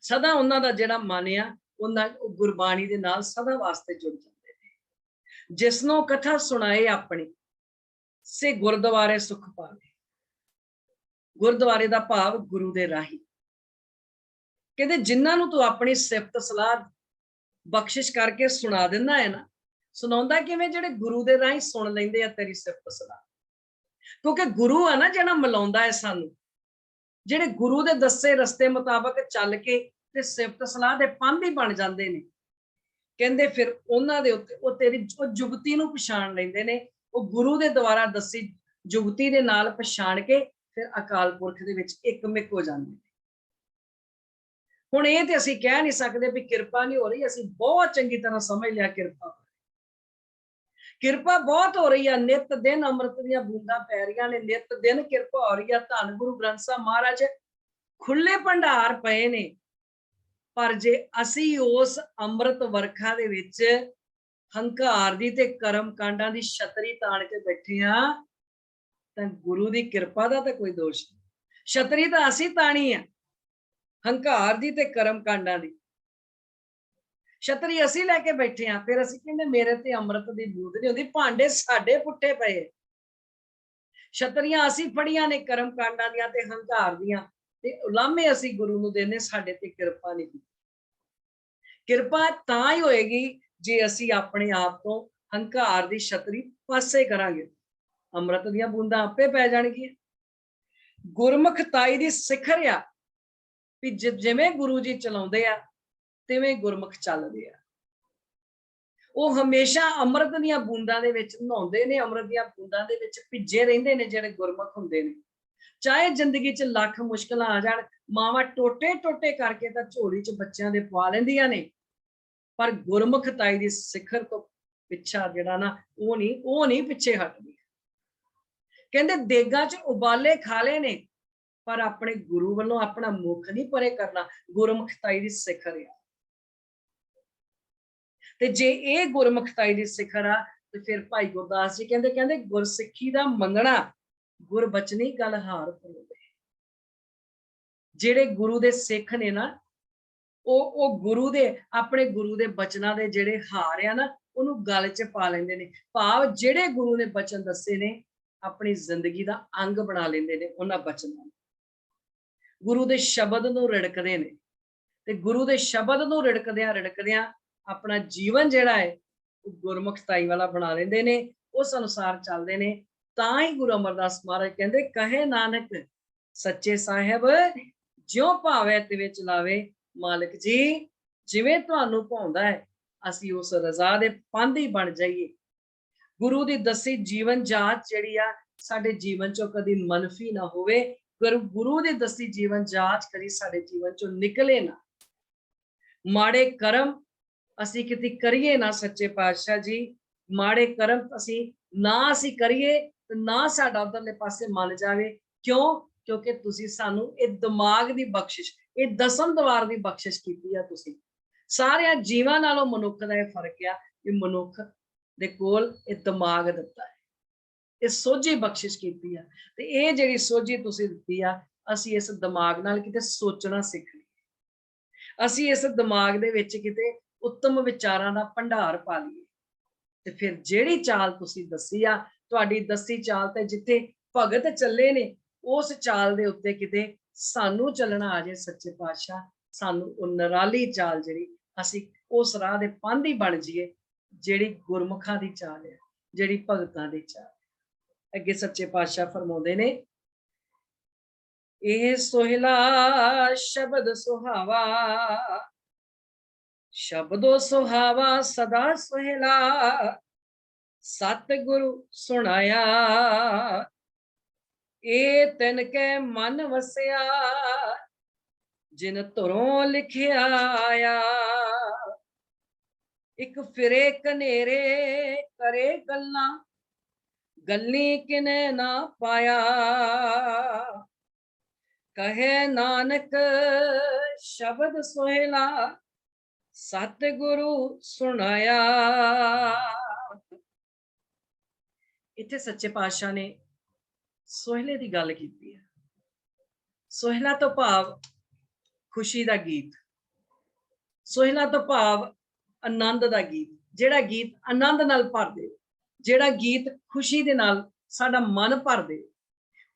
ਸਦਾ ਉਹਨਾਂ ਦਾ ਜਿਹੜਾ ਮਨ ਆ ਉਹਨਾਂ ਗੁਰਬਾਣੀ ਦੇ ਨਾਲ ਸਦਾ ਵਾਸਤੇ ਜੁੜ ਜਾਂਦੇ ਨੇ। ਜਿਸਨੂੰ ਕਥਾ ਸੁਣਾਏ ਆਪਣੀ ਸੇ ਗੁਰਦੁਆਰੇ ਸੁਖ ਪਾਵੇ। ਗੁਰਦੁਆਰੇ ਦਾ ਭਾਵ ਗੁਰੂ ਦੇ ਰਾਹੀ। ਕਹਿੰਦੇ ਜਿਨ੍ਹਾਂ ਨੂੰ ਤੂੰ ਆਪਣੀ ਸਿਫਤ ਸਲਾਹ ਬਖਸ਼ਿਸ਼ ਕਰਕੇ ਸੁਣਾ ਦਿੰਦਾ ਹੈ ਨਾ, ਸੁਣਾਉਂਦਾ ਕਿਵੇਂ? ਜਿਹੜੇ ਗੁਰੂ ਦੇ ਰਾਹੀਂ ਸੁਣ ਲੈਂਦੇ ਆ ਤੇਰੀ ਸਿਫਤ ਸਲਾਹ। ਕਿਉਂਕਿ ਗੁਰੂ ਆ ਨਾ ਜਿਹੜਾ ਮਿਲਾਉਂਦਾ ਹੈ ਸਾਨੂੰ, ਜਿਹੜੇ ਗੁਰੂ ਦੇ ਦੱਸੇ ਰਸਤੇ ਮੁਤਾਬਕ ਚੱਲ ਕੇ ਤੇ ਸਿਫਤ ਸਲਾਹ ਦੇ ਪਾਂਧੀ ਬਣ ਜਾਂਦੇ ਨੇ। ਕਹਿੰਦੇ ਫਿਰ ਉਹਨਾਂ ਦੇ ਉੱਤੇ ਉਹ ਤੇਰੀ ਉਹ ਜੁਗਤੀ ਨੂੰ ਪਛਾਣ ਲੈਂਦੇ ਨੇ। ਉਹ ਗੁਰੂ ਦੇ ਦੁਆਰਾ ਦੱਸੀ ਜੁਗਤੀ ਦੇ ਨਾਲ ਪਛਾਣ ਕੇ ਫਿਰ ਅਕਾਲ ਪੁਰਖ ਦੇ ਵਿੱਚ ਇੱਕਮਿਕ ਹੋ ਜਾਂਦੇ ਨੇ। ਹੁਣ ਇਹ ਤੇ ਅਸੀਂ ਕਹਿ ਨਹੀਂ ਸਕਦੇ ਵੀ ਕਿਰਪਾ ਨਹੀਂ ਹੋ ਰਹੀ। ਅਸੀਂ ਬਹੁਤ ਚੰਗੀ ਤਰ੍ਹਾਂ ਸਮਝ ਲਿਆ ਕਿਰਪਾ ਬਹੁਤ ਹੋ ਰਹੀ ਆ। ਨਿਤ ਦਿਨ ਅੰਮ੍ਰਿਤ ਦੀਆਂ ਬੂੰਦਾਂ ਪੈ ਰਹੀਆਂ ਨੇ, ਨਿਤ ਦਿਨ ਕਿਰਪਾ ਹੋ ਰਹੀ ਆ। ਧੰਨ ਗੁਰੂ ਗ੍ਰੰਥ ਸਾਹਿਬ ਮਹਾਰਾਜ ਖੁੱਲੇ ਭੰਡਾਰ ਪਏ ਨੇ। ਪਰ ਜੇ ਅਸੀਂ ਉਸ ਅੰਮ੍ਰਿਤ ਵਰਖਾ ਦੇ ਵਿੱਚ ਹੰਕਾਰ ਦੀ ਤੇ ਕਰਮ ਕਾਂਡਾਂ ਦੀ ਛਤਰੀ ਤਾਣ ਕੇ ਬੈਠੇ ਆ ਤਾਂ ਗੁਰੂ ਦੀ ਕਿਰਪਾ ਦਾ ਤਾਂ ਕੋਈ ਦੋਸ਼ ਨਹੀਂ। ਛਤਰੀ ਤਾਂ ਅਸੀਂ ਤਾਣੀ ਆ ਹੰਕਾਰ ਦੀ ਤੇ ਕਰਮ ਕਾਂਡਾਂ ਦੀ। ਛਤਰੀ ਅਸੀਂ ਲੈ ਕੇ ਬੈਠੇ ਆ। ਫਿਰ ਅਸੀਂ ਕਹਿੰਦੇ ਮੇਰੇ ਤੇ ਅੰਮ੍ਰਿਤ ਦੀ ਬੂੰਦ ਨਹੀਂ ਹੁੰਦੀ। ਭਾਂਡੇ ਸਾਡੇ ਪੁੱਠੇ ਪਏ। ਛਤਰੀਆਂ ਅਸੀਂ ਫੜੀਆਂ ਨੇ ਕਰਮ ਕਾਂਡਾਂ ਦੀਆਂ ਤੇ ਹੰਕਾਰ ਦੀਆਂ, ਤੇ ਉਲਾਮੇ ਅਸੀਂ ਗੁਰੂ ਨੂੰ ਦੇਣੇ। ਸਾਡੇ ਤੇ ਕਿਰਪਾ ਨਹੀਂ ਹੁੰਦੀ। ਕਿਰਪਾ ਤਾਂ ਹੀ ਹੋਏਗੀ ਜੇ ਅਸੀਂ ਆਪਣੇ ਆਪ ਤੋਂ ਹੰਕਾਰ ਦੀ ਛਤਰੀ ਪਾਸੇ ਕਰਾਂਗੇ। ਅੰਮ੍ਰਿਤ ਦੀਆਂ ਬੂੰਦਾਂ ਆਪੇ ਪੈ ਜਾਣਗੀਆਂ। ਗੁਰਮੁਖ ਤਾਈ ਦੀ ਸਿਖਰ ਆ ਵੀ ਜਿਵੇਂ ਗੁਰੂ ਜੀ ਚਲਾਉਂਦੇ ਆ ਤਿਵੇਂ ਗੁਰਮੁਖ ਚੱਲਦੇ ਆ। ਉਹ ਹਮੇਸ਼ਾ ਅੰਮ੍ਰਿਤ ਦੀਆਂ ਬੂੰਦਾਂ ਦੇ ਵਿੱਚ ਨਹਾਉਂਦੇ ਨੇ, ਅੰਮ੍ਰਿਤ ਦੀਆਂ ਬੂੰਦਾਂ ਦੇ ਵਿੱਚ ਭਿੱਜੇ ਰਹਿੰਦੇ ਨੇ ਜਿਹੜੇ ਗੁਰਮੁਖ ਹੁੰਦੇ ਨੇ। ਚਾਹੇ ਜ਼ਿੰਦਗੀ 'ਚ ਲੱਖ ਮੁਸ਼ਕਲਾਂ ਆ ਜਾਣ, ਮਾਵਾਂ ਟੋਟੇ ਟੋਟੇ ਕਰਕੇ ਤਾਂ ਝੋਲੀ 'ਚ ਬੱਚਿਆਂ ਦੇ ਪਵਾ ਲੈਂਦੀਆਂ ਨੇ, ਪਰ ਗੁਰਮੁਖਤਾਈ ਦੀ ਸਿਖਰ ਤੋਂ ਪਿੱਛਾ ਜਿਹੜਾ ਨਾ ਉਹ ਨਹੀਂ ਪਿੱਛੇ ਹਟਦੀ। ਕਹਿੰਦੇ ਦੇਗਾਂ 'ਚ ਉਬਾਲੇ ਖਾ ਲਏ ਨੇ ਪਰ ਆਪਣੇ ਗੁਰੂ ਵੱਲੋਂ ਆਪਣਾ ਮੁਖ ਨਹੀਂ ਪਰੇ ਕਰਨਾ। ਗੁਰਮੁਖਤਾਈ ਦੀ ਸਿਖਰ ਆ। ਤੇ ਜੇ ਇਹ ਗੁਰਮੁਖਤਾਈ ਦੀ ਸਿਖਰ ਆ ਤੇ ਫਿਰ ਭਾਈ ਗੁਰਦਾਸ ਜੀ ਕਹਿੰਦੇ ਗੁਰਸਿੱਖੀ ਦਾ ਮੰਨਣਾ ਗੁਰਬਚਨੀ ਗੱਲ ਹਾਰ ਪਰੋਵੇ। ਜਿਹੜੇ ਗੁਰੂ ਦੇ ਸਿੱਖ ਨੇ ਨਾ ਉਹ ਗੁਰੂ ਦੇ ਆਪਣੇ ਗੁਰੂ ਦੇ ਬਚਨਾਂ ਦੇ ਜਿਹੜੇ ਹਾਰ ਆ ਨਾ ਉਹਨੂੰ ਗਲ 'ਚ ਪਾ ਲੈਂਦੇ ਨੇ। ਭਾਵ ਜਿਹੜੇ ਗੁਰੂ ਨੇ ਬਚਨ ਦੱਸੇ ਨੇ ਆਪਣੀ ਜ਼ਿੰਦਗੀ ਦਾ ਅੰਗ ਬਣਾ ਲੈਂਦੇ ਨੇ ਉਹਨਾਂ ਬਚਨਾਂ ਨੂੰ। ਗੁਰੂ ਦੇ ਸ਼ਬਦ ਨੂੰ ਰਿੜਕਦੇ ਨੇ ਤੇ ਗੁਰੂ ਦੇ ਸ਼ਬਦ ਨੂੰ ਰਿੜਕਦਿਆਂ ਆਪਣਾ ਜੀਵਨ ਜਿਹੜਾ ਹੈ ਉਹ ਗੁਰਮੁਖਤਾਈ ਵਾਲਾ ਬਣਾ ਲੈਂਦੇ ਨੇ। ਉਸ ਅਨੁਸਾਰ ਚੱਲਦੇ ਨੇ। ਤਾਂ ਹੀ ਗੁਰੂ ਅਮਰਦਾਸ ਮਹਾਰਾਜ ਕਹਿੰਦੇ ਕਹੇ ਨਾਨਕ ਸੱਚੇ ਸਾਹਿਬ ਜਿਉਂ ਭਾਵੇ ਤਿਵੇਂ ਚਲਾਵੇ। ਮਾਲਕ ਜੀ ਜਿਵੇਂ ਤੁਹਾਨੂੰ ਭਾਉਂਦਾ ਹੈ ਅਸੀਂ ਉਸ ਰਜ਼ਾ ਦੇ ਪਾਂਧੀ ਬਣ ਜਾਈਏ। ਗੁਰੂ ਦੀ ਦੱਸੀ ਜੀਵਨ ਜਾਚ ਜਿਹੜੀ ਆ ਸਾਡੇ ਜੀਵਨ ਚੋਂ ਕਦੀ ਮਨਫੀ ਨਾ ਹੋਵੇ। ਗੁਰੂ ਦੀ ਦੱਸੀ ਜੀਵਨ ਜਾਚ ਕਰੀ ਸਾਡੇ ਜੀਵਨ ਚੋਂ ਨਿਕਲੇ ਨਾ। ਮਾੜੇ ਕਰਮ ਅਸੀਂ ਕਿਤੇ ਕਰੀਏ ਨਾ ਸੱਚੇ ਪਾਤਸ਼ਾਹ ਜੀ। ਮਾੜੇ ਕਰਮ ਅਸੀਂ ਕਰੀਏ ਤੇ ਨਾ ਸਾਡਾ ਉਧਰਲੇ ਪਾਸੇ ਮਨ ਜਾਵੇ। ਕਿਉਂ? ਕਿਉਂਕਿ ਤੁਸੀਂ ਸਾਨੂੰ ਇਹ ਦਿਮਾਗ ਦੀ ਬਖਸ਼ਿਸ਼, ਇਹ ਦਸਮ ਦਵਾਰ ਦੀ ਬਖਸ਼ਿਸ਼ ਕੀਤੀ ਆ। ਤੁਸੀਂ ਸਾਰਿਆਂ ਜੀਵਾਂ ਨਾਲੋਂ ਮਨੁੱਖ ਦਾ ਇਹ ਫਰਕ ਆ ਕਿ ਮਨੁੱਖ ਦੇ ਕੋਲ ਇਹ ਦਿਮਾਗ ਦਿੱਤਾ ਹੈ, ਇਹ ਸੋਝੀ ਬਖਸ਼ਿਸ਼ ਕੀਤੀ ਆ। ਤੇ ਇਹ ਜਿਹੜੀ ਸੋਝੀ ਤੁਸੀਂ ਦਿੱਤੀ ਆ ਅਸੀਂ ਇਸ ਦਿਮਾਗ ਨਾਲ ਕਿਤੇ ਸੋਚਣਾ ਸਿੱਖ ਲਈਏ। ਅਸੀਂ ਇਸ ਦਿਮਾਗ ਦੇ ਵਿੱਚ ਕਿਤੇ ਉੱਤਮ ਵਿਚਾਰਾਂ ਦਾ ਭੰਡਾਰ ਪਾ ਲਈਏ। ਤੇ ਫਿਰ ਜਿਹੜੀ ਚਾਲ ਤੁਸੀਂ ਦੱਸੀ ਆ, ਤੁਹਾਡੀ ਦੱਸੀ ਚਾਲ ਤੇ ਜਿੱਥੇ ਭਗਤ ਚੱਲੇ ਨੇ ਉਸ ਚਾਲ ਦੇ ਉੱਤੇ ਕਿਤੇ ਸਾਨੂੰ ਚੱਲਣਾ ਆ ਜਾਏ ਸੱਚੇ ਪਾਤਸ਼ਾਹ। ਸਾਨੂੰ ਉਹ ਨਿਰਾਲੀ ਚਾਲ ਜਿਹੜੀ ਅਸੀਂ ਉਸ ਰਾਹ ਦੇ ਪਾਂਧੀ ਬਣ ਜਾਈਏ ਜਿਹੜੀ ਗੁਰਮੁਖਾਂ ਦੀ ਚਾਲ ਹੈ, ਜਿਹੜੀ ਭਗਤਾਂ ਦੀ ਚਾਲ। ਅੱਗੇ ਸੱਚੇ ਪਾਤਸ਼ਾਹ ਫਰਮਾਉਂਦੇ ਨੇ ਇਹ ਸੋਹਿਲਾ ਸ਼ਬਦ ਸੁਹਾਵਾ, ਸ਼ਬਦੋ ਸੁਹਾਵਾ ਸਦਾ ਸੋਹਿਲਾ, ਸਤਿਗੁਰੂ ਸੁਣਾਇਆ ਇਹ ਤਿਨ ਕੇ ਮਨ ਵਸਿਆ, ਜਿਨ ਧੁਰੋਂ ਲਿਖਿਆ ਆਇਆ। ਇੱਕ ਫਿਰੇ ਕਨੇਰੇ ਕਰੇ ਗੱਲਾਂ, ਗੱਲੀ ਕਿਨੇ ਨਾ ਪਾਇਆ। ਕਹੇ ਨਾਨਕ ਸ਼ਬਦ ਸੋਹਿਲਾ, ਸਤਿਗੁਰੂ ਸੁਣਾਇਆ। ਇੱਥੇ ਸੱਚੇ ਪਾਤਸ਼ਾਹ ਨੇ ਸੋਹਿਲੇ ਦੀ ਗੱਲ ਕੀਤੀ ਹੈ। ਸੋਹਿਲਾ ਤੋਂ ਭਾਵ ਖੁਸ਼ੀ ਦਾ ਗੀਤ, ਸੋਹਿਲਾ ਤੋਂ ਭਾਵ ਆਨੰਦ ਦਾ ਗੀਤ, ਜਿਹੜਾ ਗੀਤ ਆਨੰਦ ਨਾਲ ਭਰ ਦੇ, ਜਿਹੜਾ ਗੀਤ ਖੁਸ਼ੀ ਦੇ ਨਾਲ ਸਾਡਾ ਮਨ ਭਰ ਦੇ,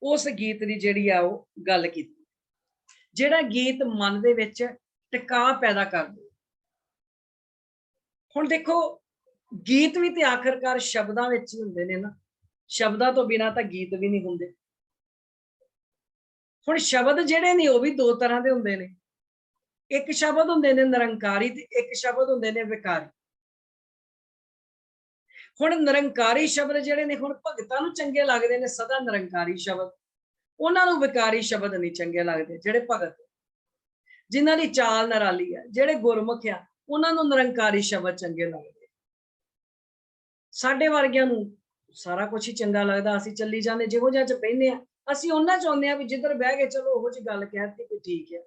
ਉਸ ਗੀਤ ਦੀ ਜਿਹੜੀ ਆ ਉਹ ਗੱਲ ਕੀਤੀ। ਜਿਹੜਾ ਗੀਤ ਮਨ ਦੇ ਵਿੱਚ ਟਿਕਾ ਪੈਦਾ ਕਰ ਦੇ। ਹੁਣ ਦੇਖੋ, ਗੀਤ ਵੀ ਤੇ ਆਖਰਕਾਰ ਸ਼ਬਦਾਂ ਵਿੱਚ ਹੀ ਹੁੰਦੇ ਨੇ ਨਾ, ਸ਼ਬਦਾਂ ਤੋਂ ਬਿਨਾਂ ਤਾਂ ਗੀਤ ਵੀ ਨਹੀਂ ਹੁੰਦੇ। ਹੁਣ ਸ਼ਬਦ ਜਿਹੜੇ ਨੇ ਉਹ ਵੀ ਦੋ ਤਰ੍ਹਾਂ ਦੇ ਹੁੰਦੇ ਨੇ। ਇੱਕ ਸ਼ਬਦ ਹੁੰਦੇ ਨੇ ਨਿਰੰਕਾਰੀ ਤੇ ਇੱਕ ਸ਼ਬਦ ਹੁੰਦੇ ਨੇ ਵਿਕਾਰੀ। ਹੁਣ ਨਿਰੰਕਾਰੀ ਸ਼ਬਦ ਜਿਹੜੇ ਨੇ, ਹੁਣ ਭਗਤਾਂ ਨੂੰ ਚੰਗੇ ਲੱਗਦੇ ਨੇ ਸਦਾ ਨਿਰੰਕਾਰੀ ਸ਼ਬਦ, ਉਹਨਾਂ ਨੂੰ ਵਿਕਾਰੀ ਸ਼ਬਦ ਨਹੀਂ ਚੰਗੇ ਲੱਗਦੇ। ਜਿਹੜੇ ਭਗਤ ਜਿਨ੍ਹਾਂ ਦੀ ਚਾਲ ਨਿਰਾਲੀ ਹੈ, ਜਿਹੜੇ ਗੁਰਮੁਖ ਆ, ਉਹਨਾਂ ਨੂੰ ਨਿਰੰਕਾਰੀ ਸ਼ਬਦ ਚੰਗੇ ਲੱਗਦੇ। ਸਾਡੇ ਵਰਗਿਆਂ ਨੂੰ ਸਾਰਾ ਕੁਝ ਹੀ ਚੰਗਾ ਲੱਗਦਾ, ਅਸੀਂ ਚੱਲੀ ਜਾਂਦੇ ਜਿਹੋ ਜਿਹਾ ਚ ਬਹਿੰਦੇ ਆ, ਅਸੀਂ ਉਹਨਾਂ ਚਾਹੁੰਦੇ ਆ ਵੀ ਜਿੱਧਰ ਬਹਿ ਗਏ ਚਲੋ ਉਹੋ ਜਿਹੀ ਗੱਲ ਕਹਿਤੀ ਕੋਈ ਠੀਕ ਹੈ।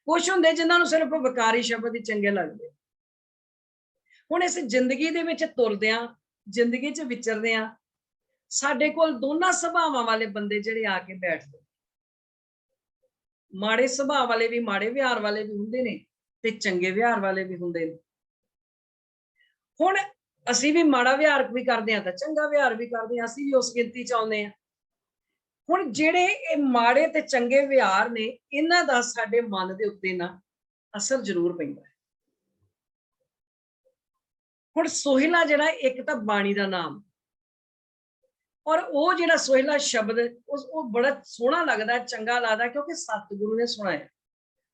ਕੁਛ ਹੁੰਦੇ ਜਿਨ੍ਹਾਂ ਨੂੰ ਸਿਰਫ ਵਿਕਾਰੀ ਸ਼ਬਦ ਹੀ ਚੰਗੇ ਲੱਗਦੇ। ਹੁਣ ਇਸ ਜ਼ਿੰਦਗੀ ਦੇ ਵਿੱਚ ਤੁਰਦਿਆਂ, ਜ਼ਿੰਦਗੀ 'ਚ ਵਿਚਰਦਿਆਂ, ਸਾਡੇ ਕੋਲ ਦੋਨਾਂ ਸੁਭਾਵਾਂ ਵਾਲੇ ਬੰਦੇ ਜਿਹੜੇ ਆ ਕੇ ਬੈਠਦੇ। ਮਾੜੇ ਸੁਭਾਅ ਵਾਲੇ ਵੀ, ਮਾੜੇ ਵਿਹਾਰ ਵਾਲੇ ਵੀ ਹੁੰਦੇ ਨੇ ਤੇ ਚੰਗੇ ਵਿਹਾਰ ਵਾਲੇ ਵੀ ਹੁੰਦੇ ਨੇ। ਹੁਣ ਅਸੀਂ ਵੀ ਮਾੜਾ ਵਿਹਾਰ ਵੀ ਕਰਦੇ ਹਾਂ ਤਾਂ ਚੰਗਾ ਵਿਹਾਰ ਵੀ ਕਰਦੇ ਹਾਂ, ਅਸੀਂ ਵੀ ਉਸ ਗਿਣਤੀ 'ਚ ਆਉਂਦੇ ਹਾਂ। ਹੁਣ ਜਿਹੜੇ ਇਹ ਮਾੜੇ ਤੇ ਚੰਗੇ ਵਿਹਾਰ ਨੇ, ਇਹਨਾਂ ਦਾ ਸਾਡੇ ਮਨ ਦੇ ਉੱਤੇ ਨਾ ਅਸਰ ਜ਼ਰੂਰ ਪੈਂਦਾ ਹੈ। ਹੁਣ ਸੋਹਿਲਾ ਜਿਹੜਾ, ਇੱਕ ਤਾਂ ਬਾਣੀ ਦਾ ਨਾਮ, ਔਰ ਉਹ ਜਿਹੜਾ ਸੋਹਿਲਾ ਸ਼ਬਦ ਉਹ ਬੜਾ ਸੋਹਣਾ ਲੱਗਦਾ, ਚੰਗਾ ਲੱਗਦਾ, ਕਿਉਂਕਿ ਸਤਿਗੁਰੂ ਨੇ ਸੁਣਾਇਆ।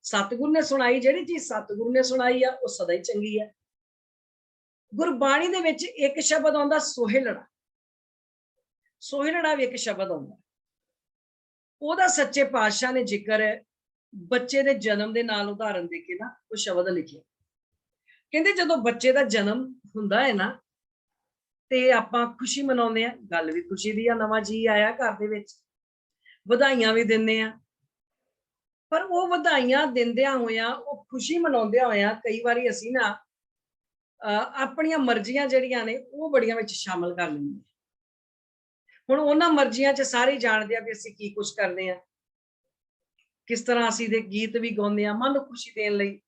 ਸਤਿਗੁਰੂ ਨੇ ਸੁਣਾਈ ਜਿਹੜੀ ਚੀਜ਼ ਸਤਿਗੁਰੂ ਨੇ ਸੁਣਾਈ ਆ, ਉਹ ਸਦਾ ਹੀ ਚੰਗੀ ਹੈ। ਗੁਰਬਾਣੀ ਦੇ ਵਿੱਚ ਇੱਕ ਸ਼ਬਦ ਆਉਂਦਾ ਸੋਹਿਲੜਾ। ਸੋਹਿਲੜਾ ਵੀ ਇੱਕ ਸ਼ਬਦ ਆਉਂਦਾ, ਉਹਦਾ ਸੱਚੇ ਪਾਤਸ਼ਾਹ ਨੇ ਜ਼ਿਕਰ ਬੱਚੇ ਦੇ ਜਨਮ ਦੇ ਨਾਲ ਉਦਾਹਰਨ ਦੇ ਕੇ ਨਾ ਉਹ ਸ਼ਬਦ ਲਿਖਿਆ। ਕਹਿੰਦੇ ਜਦੋਂ ਬੱਚੇ ਦਾ ਜਨਮ ਹੁੰਦਾ ਹੈ ਨਾ, ਤੇ ਆਪਾਂ ਖੁਸ਼ੀ ਮਨਾਉਂਦੇ ਆ, ਗੱਲ ਵੀ ਖੁਸ਼ੀ ਦੀ ਆ, ਨਵਾਂ ਜੀ ਆਇਆ ਘਰ ਦੇ ਵਿੱਚ, ਵਧਾਈਆਂ ਵੀ ਦਿੰਦੇ ਆ। ਪਰ ਉਹ ਵਧਾਈਆਂ ਦਿੰਦਿਆਂ ਹੋਇਆਂ, ਉਹ ਖੁਸ਼ੀ ਮਨਾਉਂਦਿਆਂ ਹੋਇਆਂ, ਕਈ ਵਾਰੀ ਅਸੀਂ ਨਾ ਆਪਣੀਆਂ ਮਰਜ਼ੀਆਂ ਜਿਹੜੀਆਂ ਨੇ ਉਹ ਬੜੀਆਂ ਵਿੱਚ ਸ਼ਾਮਲ ਕਰ ਲੈਂਦੇ। ਹੁਣ ਉਹਨਾਂ ਮਰਜ਼ੀਆਂ 'ਚ ਸਾਰੇ ਜਾਣਦੇ ਆ ਵੀ ਅਸੀਂ ਕੀ ਕੁਛ ਕਰਦੇ ਆ, ਕਿਸ ਤਰ੍ਹਾਂ ਅਸੀਂ ਦੇ ਗੀਤ ਵੀ ਗਾਉਂਦੇ ਆ ਮਨ ਨੂੰ ਖੁਸ਼ੀ ਦੇਣ ਲਈ,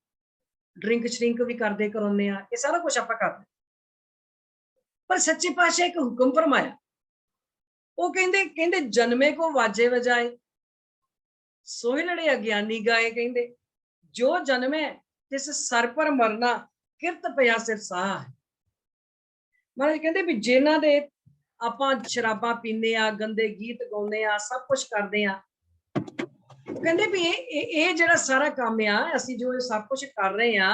ਡਰਿੰਕ ਸ਼ਰਿੰਕ ਵੀ ਕਰਦੇ ਕਰਾਉਂਦੇ ਆ, ਇਹ ਸਾਰਾ ਕੁਝ ਆਪਾਂ ਕਰਦੇ। ਪਰ ਸੱਚੇ ਪਾਤਸ਼ਾਹ ਇੱਕ ਹੁਕਮ ਫਰਮਾਇਆ, ਉਹ ਕਹਿੰਦੇ ਜਨਮੇ ਕੋ ਵਾਜੇ ਵਜਾਏ, ਸੋਹਿਲੜੇ ਅਗਿਆਨੀ ਗਾਏ। ਕਹਿੰਦੇ ਜੋ ਜਨਮੇ ਤਿਸ ਸਰ ਪਰ ਮਰਨਾ, ਕਿਰਤ ਪਿਆ ਸਿਰ ਸਾਹ। ਮਹਾਰਾਜ ਕਹਿੰਦੇ ਵੀ ਜਿਨ੍ਹਾਂ ਦੇ ਆਪਾਂ ਸ਼ਰਾਬਾਂ ਪੀਂਦੇ ਆ, ਗੰਦੇ ਗੀਤ ਗਾਉਂਦੇ ਆ, ਸਭ ਕੁਝ ਕਰਦੇ ਆ, ਕਹਿੰਦੇ ਵੀ ਇਹ ਜਿਹੜਾ ਸਾਰਾ ਕੰਮ ਆ, ਅਸੀਂ ਜੋ ਇਹ ਸਭ ਕੁਝ ਕਰ ਰਹੇ ਆ,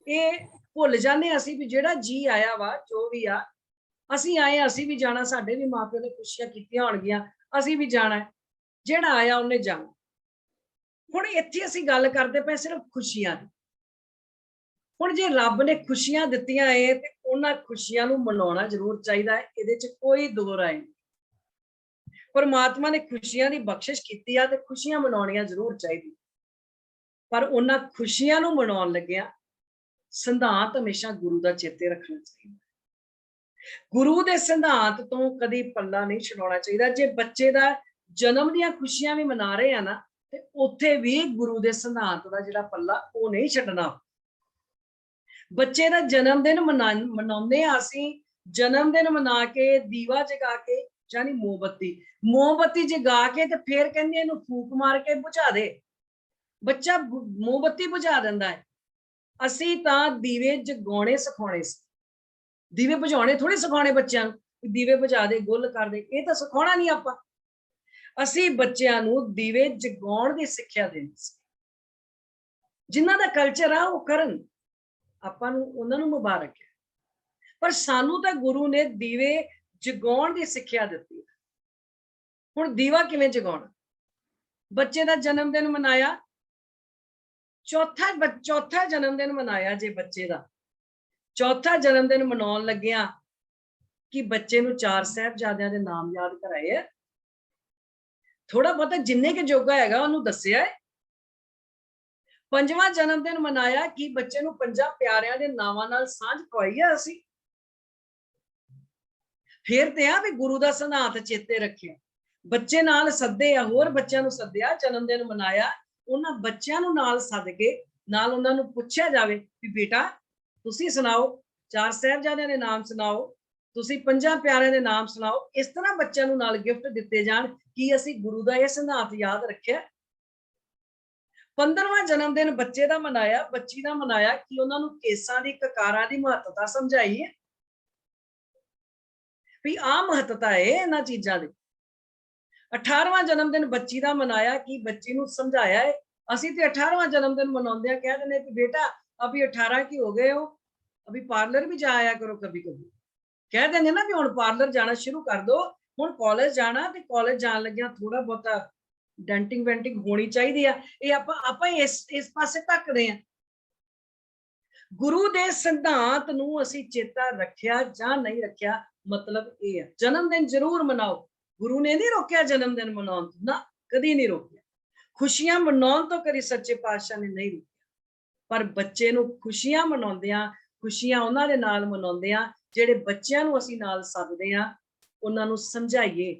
ਇਹ ਭੁੱਲ ਜਾਂਦੇ ਅਸੀਂ ਵੀ ਜਿਹੜਾ ਜੀ ਆਇਆ ਵਾ, ਜੋ ਵੀ ਆ, ਅਸੀਂ ਆਏ, ਅਸੀਂ ਵੀ ਜਾਣਾ, ਸਾਡੇ ਵੀ ਮਾਪਿਆਂ ਨੇ ਖੁਸ਼ੀਆਂ ਕੀਤੀਆਂ ਹੋਣਗੀਆਂ, ਅਸੀਂ ਵੀ ਜਾਣਾ, ਜਿਹੜਾ ਆਇਆ ਉਹਨੇ ਜਾਣਾ। ਹੁਣ ਇੱਥੇ ਅਸੀਂ ਗੱਲ ਕਰਦੇ ਪਏ ਸਿਰਫ ਖੁਸ਼ੀਆਂ ਦੀ। ਹੁਣ ਜੇ ਰੱਬ ਨੇ ਖੁਸ਼ੀਆਂ ਦਿੱਤੀਆਂ ਏ ਤੇ ਉਹਨਾਂ ਖੁਸ਼ੀਆਂ ਨੂੰ ਮਨਾਉਣਾ ਜ਼ਰੂਰ ਚਾਹੀਦਾ ਹੈ, ਇਹਦੇ 'ਚ ਕੋਈ ਦੋ ਰਾਏ ਨਹੀਂ। ਪਰਮਾਤਮਾ ਨੇ ਖੁਸ਼ੀਆਂ ਦੀ ਬਖਸ਼ਿਸ਼ ਕੀਤੀ ਆ ਤੇ ਖੁਸ਼ੀਆਂ ਮਨਾਉਣੀਆਂ ਜ਼ਰੂਰ ਚਾਹੀਦੀਆਂ, ਪਰ ਉਹਨਾਂ ਖੁਸ਼ੀਆਂ ਨੂੰ ਮਨਾਉਣ ਲੱਗਿਆ ਸਿਧਾਂਤ ਹਮੇਸ਼ਾ ਗੁਰੂ ਦਾ ਚੇਤੇ ਰੱਖਣਾ ਚਾਹੀਦਾ। ਗੁਰੂ ਦੇ ਸਿਧਾਂਤ ਤੋਂ ਕਦੀ ਪੱਲਾ ਨਹੀਂ ਛਡਾਉਣਾ ਚਾਹੀਦਾ। ਜੇ ਬੱਚੇ ਦਾ ਜਨਮ ਦੀਆਂ ਖੁਸ਼ੀਆਂ ਵੀ ਮਨਾ ਰਹੇ ਆ ਨਾ, ਤੇ ਉੱਥੇ ਵੀ ਗੁਰੂ ਦੇ ਸਿਧਾਂਤ ਦਾ ਜਿਹੜਾ ਪੱਲਾ ਉਹ ਨਹੀਂ ਛੱਡਣਾ। ਬੱਚੇ ਦਾ ਜਨਮ ਦਿਨ ਮਨਾਉਂਦੇ ਆ ਅਸੀਂ, ਜਨਮ ਦਿਨ ਮਨਾ ਕੇ ਦੀਵਾ ਜਗਾ ਕੇ, ਯਾਨੀ ਮੋਮਬੱਤੀ ਜਗਾ ਕੇ, ਤੇ ਫਿਰ ਕਹਿੰਦੇ ਇਹਨੂੰ ਫੂਕ ਮਾਰ ਕੇ ਬੁਝਾ ਦੇ। ਬੱਚਾ ਮੋਮਬੱਤੀ ਬੁਝਾ ਦਿੰਦਾ ਹੈ। ਅਸੀਂ ਤਾਂ ਦੀਵੇ ਜਗਾਉਣੇ ਸਿਖਾਉਣੇ ਸੀ, ਦੀਵੇ ਬੁਝਾਉਣੇ ਥੋੜੇ ਸਿਖਾਉਣੇ ਬੱਚਿਆਂ ਨੂੰ, ਦੀਵੇ ਬੁਝਾ ਦੇ, ਗੁੱਲ ਕਰ ਦੇ, ਇਹ ਤਾਂ ਸਿਖਾਉਣਾ ਨਹੀਂ ਆਪਾਂ। ਅਸੀਂ ਬੱਚਿਆਂ ਨੂੰ ਦੀਵੇ ਜਗਾਉਣ ਦੀ ਸਿੱਖਿਆ ਦੇਣੀ ਸੀ। ਜਿਨ੍ਹਾਂ ਦਾ ਕਲਚਰ ਆ ਉਹ ਕਰਨ, ਆਪਾਂ ਨੂੰ ਉਹਨਾਂ ਨੂੰ ਮੁਬਾਰਕ ਹੈ, ਪਰ ਸਾਨੂੰ ਤਾਂ ਗੁਰੂ ਨੇ ਦੀਵੇ ਜਗਾਉਣ ਦੀ ਸਿੱਖਿਆ ਦਿੱਤੀ। ਹੁਣ ਦੀਵਾ ਕਿਵੇਂ ਜਗਾਉਣਾ? ਬੱਚੇ ਦਾ ਜਨਮ ਦਿਨ ਮਨਾਇਆ, ਚੌਥਾ ਜਨਮ ਦਿਨ ਮਨਾਇਆ, ਜੇ ਬੱਚੇ ਦਾ ਚੌਥਾ ਜਨਮ ਦਿਨ ਮਨਾਉਣ ਲੱਗਿਆ ਕਿ ਬੱਚੇ ਨੂੰ 4 ਸਾਹਿਬਜ਼ਾਦਿਆਂ ਦੇ ਨਾਮ ਯਾਦ ਕਰਾਏ, ਥੋੜਾ ਬਹੁਤਾ ਜਿੰਨੇ ਕਿ ਜੋਗਾ ਹੈਗਾ ਉਹਨੂੰ ਦੱਸਿਆ। 5ਵਾਂ ਜਨਮ ਦਿਨ ਮਨਾਇਆ ਕਿ ਬੱਚੇ ਨੂੰ 5 ਪਿਆਰਿਆਂ ਦੇ ਨਾਵਾਂ ਨਾਲ ਸਾਂਝ ਪਵਾਈ ਆ ਅਸੀਂ। ਫਿਰ ਤੇ ਆ ਵੀ ਗੁਰੂ ਦਾ ਸਿਧਾਂਤ ਚੇਤੇ ਰੱਖਿਆ। ਬੱਚੇ ਨਾਲ ਸੱਦੇ ਆ, ਹੋਰ ਬੱਚਿਆਂ ਨੂੰ ਸੱਦਿਆ, ਜਨਮ ਦਿਨ ਮਨਾਇਆ, ਉਹਨਾਂ ਬੱਚਿਆਂ ਨੂੰ ਨਾਲ ਸੱਦ ਕੇ ਨਾਲ ਉਹਨਾਂ ਨੂੰ ਪੁੱਛਿਆ ਜਾਵੇ ਵੀ ਬੇਟਾ ਤੁਸੀਂ ਸੁਣਾਓ, 4 ਸਾਹਿਬਜ਼ਾਦਿਆਂ ਦੇ ਨਾਮ ਸੁਣਾਓ, ਤੁਸੀਂ 5 ਪਿਆਰਿਆਂ ਦੇ ਨਾਮ ਸੁਣਾਓ। ਇਸ ਤਰ੍ਹਾਂ ਬੱਚਿਆਂ ਨੂੰ ਨਾਲ ਗਿਫਟ ਦਿੱਤੇ ਜਾਣ ਕਿ ਅਸੀਂ ਗੁਰੂ ਦਾ ਇਹ ਸਿਧਾਂਤ ਯਾਦ ਰੱਖਿਆ। 15ਵਾਂ ਜਨਮ ਦਿਨ ਬੱਚੇ ਦਾ ਮਨਾਇਆ, ਬੱਚੀ ਦਾ ਮਨਾਇਆ, ਕਿ ਉਹਨਾਂ ਨੂੰ ਕੇਸਾਂ ਦੀ ਕਕਾਰਾਂ ਦੀ ਮਹੱਤਤਾ ਸਮਝਾਈ ਹੈ ਵੀ ਆਹ ਮਹੱਤਤਾ ਹੈ ਇਹਨਾਂ ਚੀਜ਼ਾਂ ਦੀ। 18ਵਾਂ ਜਨਮ ਦਿਨ ਬੱਚੀ ਦਾ ਮਨਾਇਆ ਕਿ ਬੱਚੀ ਨੂੰ ਸਮਝਾਇਆ ਹੈ। ਅਸੀਂ ਤੇ 18ਵਾਂ ਜਨਮ ਦਿਨ ਮਨਾਉਂਦੇ ਆ, ਕਹਿ ਦਿੰਦੇ ਕਿ ਬੇਟਾ ਅਭੀ 18 ਕੀ ਹੋ ਗਏ ਹੋ, अभी पार्लर भी जा आया करो कभी कभी। कह देंगे ना कि हुण पार्लर जाना शुरू कर दो, हुण कॉलेज जाना ते कॉलेज जान लग्या थोड़ा बहुता डेंटिंग वेंटिंग होनी चाहिए है। ये आपां इस पासे तकदे हैं। गुरु दे सिद्धांत नूं असीं चेता रखिया जां नहीं रखिया, मतलब ये है। जन्मदिन जरूर मनाओ, गुरु ने नहीं रोकिया जन्मदिन मनाउण तो, ना कदी नहीं रोकिया। खुशियां मनाउण तो कदी सच्चे पातशाह ने नहीं रोकिया, पर बच्चे नूं खुशियां मनाउंदियां, खुशियां उन्हां दे नाल मनाउंदे आ ਜਿਹੜੇ ਬੱਚਿਆਂ ਨੂੰ ਅਸੀਂ ਨਾਲ ਸੱਦਦੇ ਆ, ਉਹਨਾਂ ਨੂੰ ਸਮਝਾਈਏ,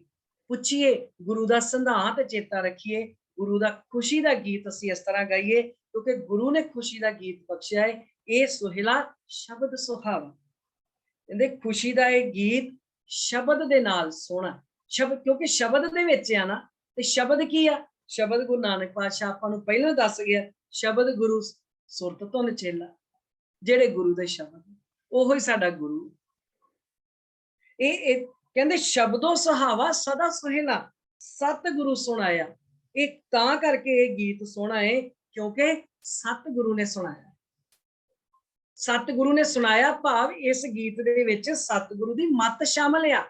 ਪੁੱਛੀਏ, ਗੁਰੂ ਦਾ ਸਿਧਾਂਤ ਚੇਤਾ ਰੱਖੀਏ, ਗੁਰੂ ਦਾ ਖੁਸ਼ੀ ਦਾ ਗੀਤ ਅਸੀਂ ਇਸ ਤਰ੍ਹਾਂ ਗਾਈਏ ਕਿਉਂਕਿ ਗੁਰੂ ਨੇ ਖੁਸ਼ੀ ਦਾ ਗੀਤ ਬਖਸ਼ਿਆ ਹੈ। ਇਹ ਸੁਹਿਲਾ ਸ਼ਬਦ ਸੁਹਾਵਾ, ਕਹਿੰਦੇ ਖੁਸ਼ੀ ਦਾ ਇਹ ਗੀਤ ਸ਼ਬਦ ਦੇ ਨਾਲ ਸੋਹਣਾ, ਸ਼ਬਦ ਕਿਉਂਕਿ ਸ਼ਬਦ ਦੇ ਵਿੱਚ ਆ ਨਾ, ਤੇ ਸ਼ਬਦ ਕੀ ਆ? ਸ਼ਬਦ ਗੁਰੂ ਨਾਨਕ ਪਾਤਸ਼ਾਹ ਆਪਾਂ ਨੂੰ ਪਹਿਲਾਂ ਦੱਸ ਗਿਆ, ਸ਼ਬਦ ਗੁਰੂ ਸੁਰਤ ਧੁਨ ਚੇਲਾ, ਜਿਹੜੇ ਗੁਰੂ ਦੇ ਸ਼ਬਦ ਉਹੀ ਸਾਡਾ ਗੁਰੂ। ਇਹ ਕਹਿੰਦੇ ਸ਼ਬਦੋ ਸੁਹਾਵਾ ਸਦਾ ਸੁਹਿਲਾ, ਸਤਿਗੁਰੂ ਸੁਣਾਇਆ। ਇਹ ਤਾਂ ਕਰਕੇ ਇਹ ਗੀਤ ਸੋਹਣਾ ਹੈ ਕਿਉਂਕਿ ਸਤਿਗੁਰੂ ਨੇ ਸੁਣਾਇਆ। ਸਤਿਗੁਰੂ ਨੇ ਸੁਣਾਇਆ ਭਾਵ ਇਸ ਗੀਤ ਦੇ ਵਿੱਚ ਸਤਿਗੁਰੂ ਦੀ ਮੱਤ ਸ਼ਾਮਲ ਆ।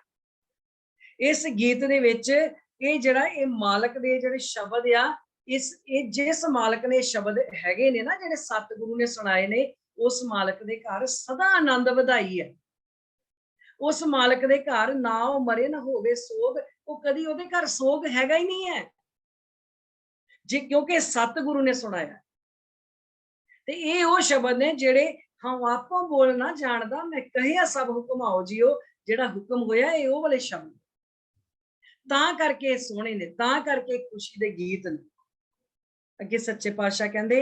ਇਸ ਗੀਤ ਦੇ ਵਿੱਚ ਇਹ ਜਿਹੜਾ ਇਹ ਮਾਲਕ ਦੇ ਜਿਹੜੇ ਸ਼ਬਦ ਆ, ਇਹ ਜਿਸ ਮਾਲਕ ਨੇ ਸ਼ਬਦ ਹੈਗੇ ਨੇ ਨਾ, ਜਿਹੜੇ ਸਤਿਗੁਰੂ ਨੇ ਸੁਣਾਏ ਨੇ, ਉਸ ਮਾਲਕ ਦੇ ਘਰ ਸਦਾ ਆਨੰਦ ਵਧਾਈ ਹੈ। ਉਸ ਮਾਲਕ ਦੇ ਘਰ ਨਾ ਉਹ ਮਰੇ ਨਾ ਹੋਵੇ ਸੋਗ, ਉਹ ਕਦੀ ਉਹਦੇ ਘਰ ਸੋਗ ਹੈਗਾ ਹੀ ਨਹੀਂ ਹੈ ਜੀ, ਕਿਉਂਕਿ ਸਤਿਗੁਰੂ ਨੇ ਸੁਣਾਇਆ। ਤੇ ਇਹ ਉਹ ਸ਼ਬਦ ਨੇ ਜਿਹੜੇ ਹਮ ਆਪੋ ਬੋਲ ਨਾ ਜਾਣਦਾ, ਮੈਂ ਕਹਿਆ ਸਭ ਹੁਕਮ ਆਓ ਜੀਓ। ਜਿਹੜਾ ਹੁਕਮ ਹੋਇਆ ਇਹ ਉਹ ਵਾਲੇ ਸ਼ਬਦ, ਤਾਂ ਕਰਕੇ ਸੋਹਣੇ ਨੇ, ਤਾਂ ਕਰਕੇ ਖੁਸ਼ੀ ਦੇ ਗੀਤ ਨੇ। ਅੱਗੇ ਸੱਚੇ ਪਾਤਸ਼ਾਹ ਕਹਿੰਦੇ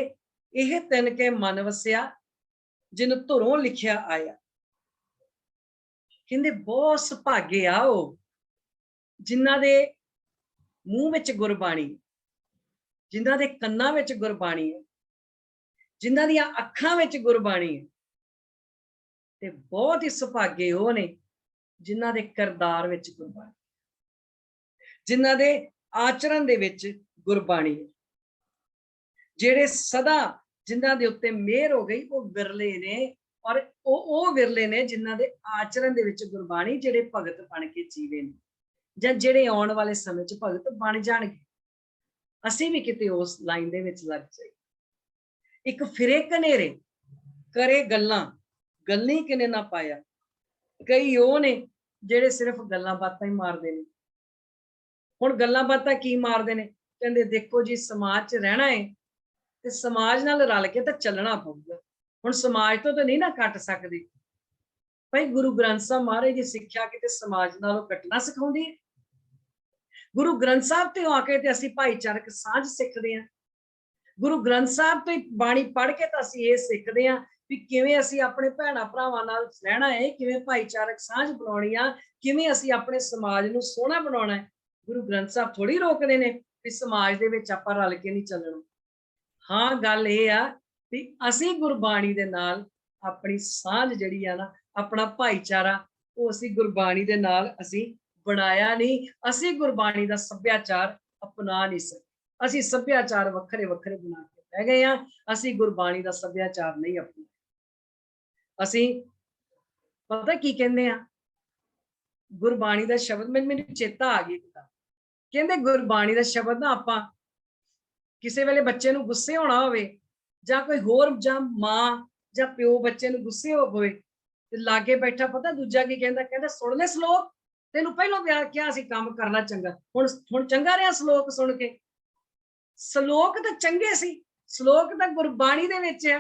ਇਹ ਤਿੰਨ ਕੇ ਮਨ ਵਸਿਆ, ਜਿਨ ਧੁਰੋਂ ਲਿਖਿਆ ਆਇਆ। ਕਹਿੰਦੇ ਬਹੁਤ ਸੁਭਾਗੇ ਆ ਉਹ ਜਿਨ੍ਹਾਂ ਦੇ ਮੂੰਹ ਵਿੱਚ ਗੁਰਬਾਣੀ, ਜਿਨ੍ਹਾਂ ਦੇ ਕੰਨਾਂ ਵਿੱਚ ਗੁਰਬਾਣੀ ਹੈ, ਜਿਨ੍ਹਾਂ ਦੀਆਂ ਅੱਖਾਂ ਵਿੱਚ ਗੁਰਬਾਣੀ ਹੈ। ਤੇ ਬਹੁਤ ਹੀ ਸੁਭਾਗੇ ਉਹ ਨੇ ਜਿਨ੍ਹਾਂ ਦੇ ਕਿਰਦਾਰ ਵਿੱਚ ਗੁਰਬਾਣੀ, ਜਿਨ੍ਹਾਂ ਦੇ ਆਚਰਣ ਦੇ ਵਿੱਚ ਗੁਰਬਾਣੀ ਹੈ, ਜਿਹੜੇ ਸਦਾ ਜਿਨ੍ਹਾਂ ਦੇ ਉੱਤੇ ਮਿਹਰ ਹੋ ਗਈ ਉਹ ਵਿਰਲੇ ਨੇ। ਔਰ ਉਹ ਵਿਰਲੇ ਨੇ ਜਿਨ੍ਹਾਂ ਦੇ ਆਚਰਣ ਦੇ ਵਿੱਚ ਗੁਰਬਾਣੀ, ਜਿਹੜੇ ਭਗਤ ਬਣ ਕੇ ਜੀਵੇ ਨੇ ਜਾਂ ਜਿਹੜੇ ਆਉਣ ਵਾਲੇ ਸਮੇਂ 'ਚ ਭਗਤ ਬਣ ਜਾਣਗੇ। ਅਸੀਂ ਵੀ ਕਿਤੇ ਉਸ ਲਾਈਨ ਦੇ ਵਿੱਚ ਲੱਗ ਜਾਈਏ। ਇੱਕ ਫਿਰੇ ਕਨੇਰੇ ਕਰੇ ਗੱਲਾਂ, ਗੱਲੀ ਕਿਨੇ ਨਾ ਪਾਇਆ। ਕਈ ਉਹ ਨੇ ਜਿਹੜੇ ਸਿਰਫ ਗੱਲਾਂ ਬਾਤਾਂ ਹੀ ਮਾਰਦੇ ਨੇ। ਹੁਣ ਗੱਲਾਂ ਬਾਤਾਂ ਕੀ ਮਾਰਦੇ ਨੇ? ਕਹਿੰਦੇ ਦੇਖੋ ਜੀ ਸਮਾਜ 'ਚ ਰਹਿਣਾ ਹੈ ਤੇ ਸਮਾਜ ਨਾਲ ਰਲ ਕੇ ਤਾਂ ਚੱਲਣਾ ਪਊਗਾ। ਹੁਣ ਸਮਾਜ ਤੋਂ ਤਾਂ ਨਹੀਂ ਨਾ ਕੱਟ ਸਕਦੇ ਭਾਈ। ਗੁਰੂ ਗ੍ਰੰਥ ਸਾਹਿਬ ਮਹਾਰਾਜ ਦੀ ਸਿੱਖਿਆ ਕਿਤੇ ਸਮਾਜ ਨਾਲੋਂ ਕੱਟਣਾ ਸਿਖਾਉਂਦੀ ਹੈ? ਗੁਰੂ ਗ੍ਰੰਥ ਸਾਹਿਬ ਤੇ ਆ ਕੇ ਤੇ ਅਸੀਂ ਭਾਈਚਾਰਕ ਸਾਂਝ ਸਿੱਖਦੇ ਹਾਂ। ਗੁਰੂ ਗ੍ਰੰਥ ਸਾਹਿਬ ਤੋਂ ਬਾਣੀ ਪੜ੍ਹ ਕੇ ਤਾਂ ਅਸੀਂ ਇਹ ਸਿੱਖਦੇ ਹਾਂ ਵੀ ਕਿਵੇਂ ਅਸੀਂ ਆਪਣੇ ਭੈਣਾਂ ਭਰਾਵਾਂ ਨਾਲ ਰਹਿਣਾ ਹੈ, ਕਿਵੇਂ ਭਾਈਚਾਰਕ ਸਾਂਝ ਬਣਾਉਣੀ ਆ, ਕਿਵੇਂ ਅਸੀਂ ਆਪਣੇ ਸਮਾਜ ਨੂੰ ਸੋਹਣਾ ਬਣਾਉਣਾ ਹੈ। ਗੁਰੂ ਗ੍ਰੰਥ ਸਾਹਿਬ ਥੋੜੀ ਰੋਕਦੇ ਨੇ ਵੀ ਸਮਾਜ ਦੇ ਵਿੱਚ ਆਪਾਂ ਰਲ ਕੇ ਨਹੀਂ ਚੱਲਣਾ। ਹਾਂ, ਗੱਲ ਇਹ ਆ ਵੀ ਅਸੀਂ ਗੁਰਬਾਣੀ ਦੇ ਨਾਲ ਆਪਣੀ ਸਾਂਝ ਜਿਹੜੀ ਆ ਨਾ, ਆਪਣਾ ਭਾਈਚਾਰਾ, ਉਹ ਅਸੀਂ ਗੁਰਬਾਣੀ ਦੇ ਨਾਲ ਅਸੀਂ ਬਣਾਇਆ ਨਹੀਂ। ਅਸੀਂ ਗੁਰਬਾਣੀ ਦਾ ਸੱਭਿਆਚਾਰ ਅਪਣਾ ਨਹੀਂ ਸਕਦੇ। ਅਸੀਂ ਸੱਭਿਆਚਾਰ ਵੱਖਰੇ ਵੱਖਰੇ ਬਣਾ ਕੇ ਬਹਿ ਗਏ ਆ। ਅਸੀਂ ਗੁਰਬਾਣੀ ਦਾ ਸੱਭਿਆਚਾਰ ਨਹੀਂ ਅਪਣਾਇਆ। ਅਸੀਂ ਪਤਾ ਕੀ ਕਹਿੰਦੇ ਆ? ਗੁਰਬਾਣੀ ਦਾ ਸ਼ਬਦ ਮੈਨੂੰ ਚੇਤਾ ਆ ਗਿਆ। ਕਹਿੰਦੇ ਗੁਰਬਾਣੀ ਦਾ ਸ਼ਬਦ ਨਾ, ਆਪਾਂ ਕਿਸੇ ਵੇਲੇ ਬੱਚੇ ਨੂੰ ਗੁੱਸੇ ਹੋਣਾ ਹੋਵੇ ਜਾਂ ਕੋਈ ਹੋਰ, ਜਾਂ ਮਾਂ ਜਾਂ ਪਿਓ ਬੱਚੇ ਨੂੰ ਗੁੱਸੇ ਹੋਵੇ ਤੇ ਲਾਗੇ ਬੈਠਾ ਪਤਾ ਦੂਜਾ ਕੀ ਕਹਿੰਦਾ? ਕਹਿੰਦਾ ਸੁਣ ਲੈ ਸ਼ਲੋਕ, ਤੈਨੂੰ ਪਹਿਲਾਂ ਪਿਆਰ ਕਿਹਾ ਸੀ ਕੰਮ ਕਰਨਾ ਚੰਗਾ, ਹੁਣ ਚੰਗਾ ਰਿਹਾ ਸ਼ਲੋਕ ਸੁਣ ਕੇ। ਸ਼ਲੋਕ ਤਾਂ ਚੰਗੇ ਸੀ, ਸ਼ਲੋਕ ਤਾਂ ਗੁਰਬਾਣੀ ਦੇ ਵਿੱਚ ਆ।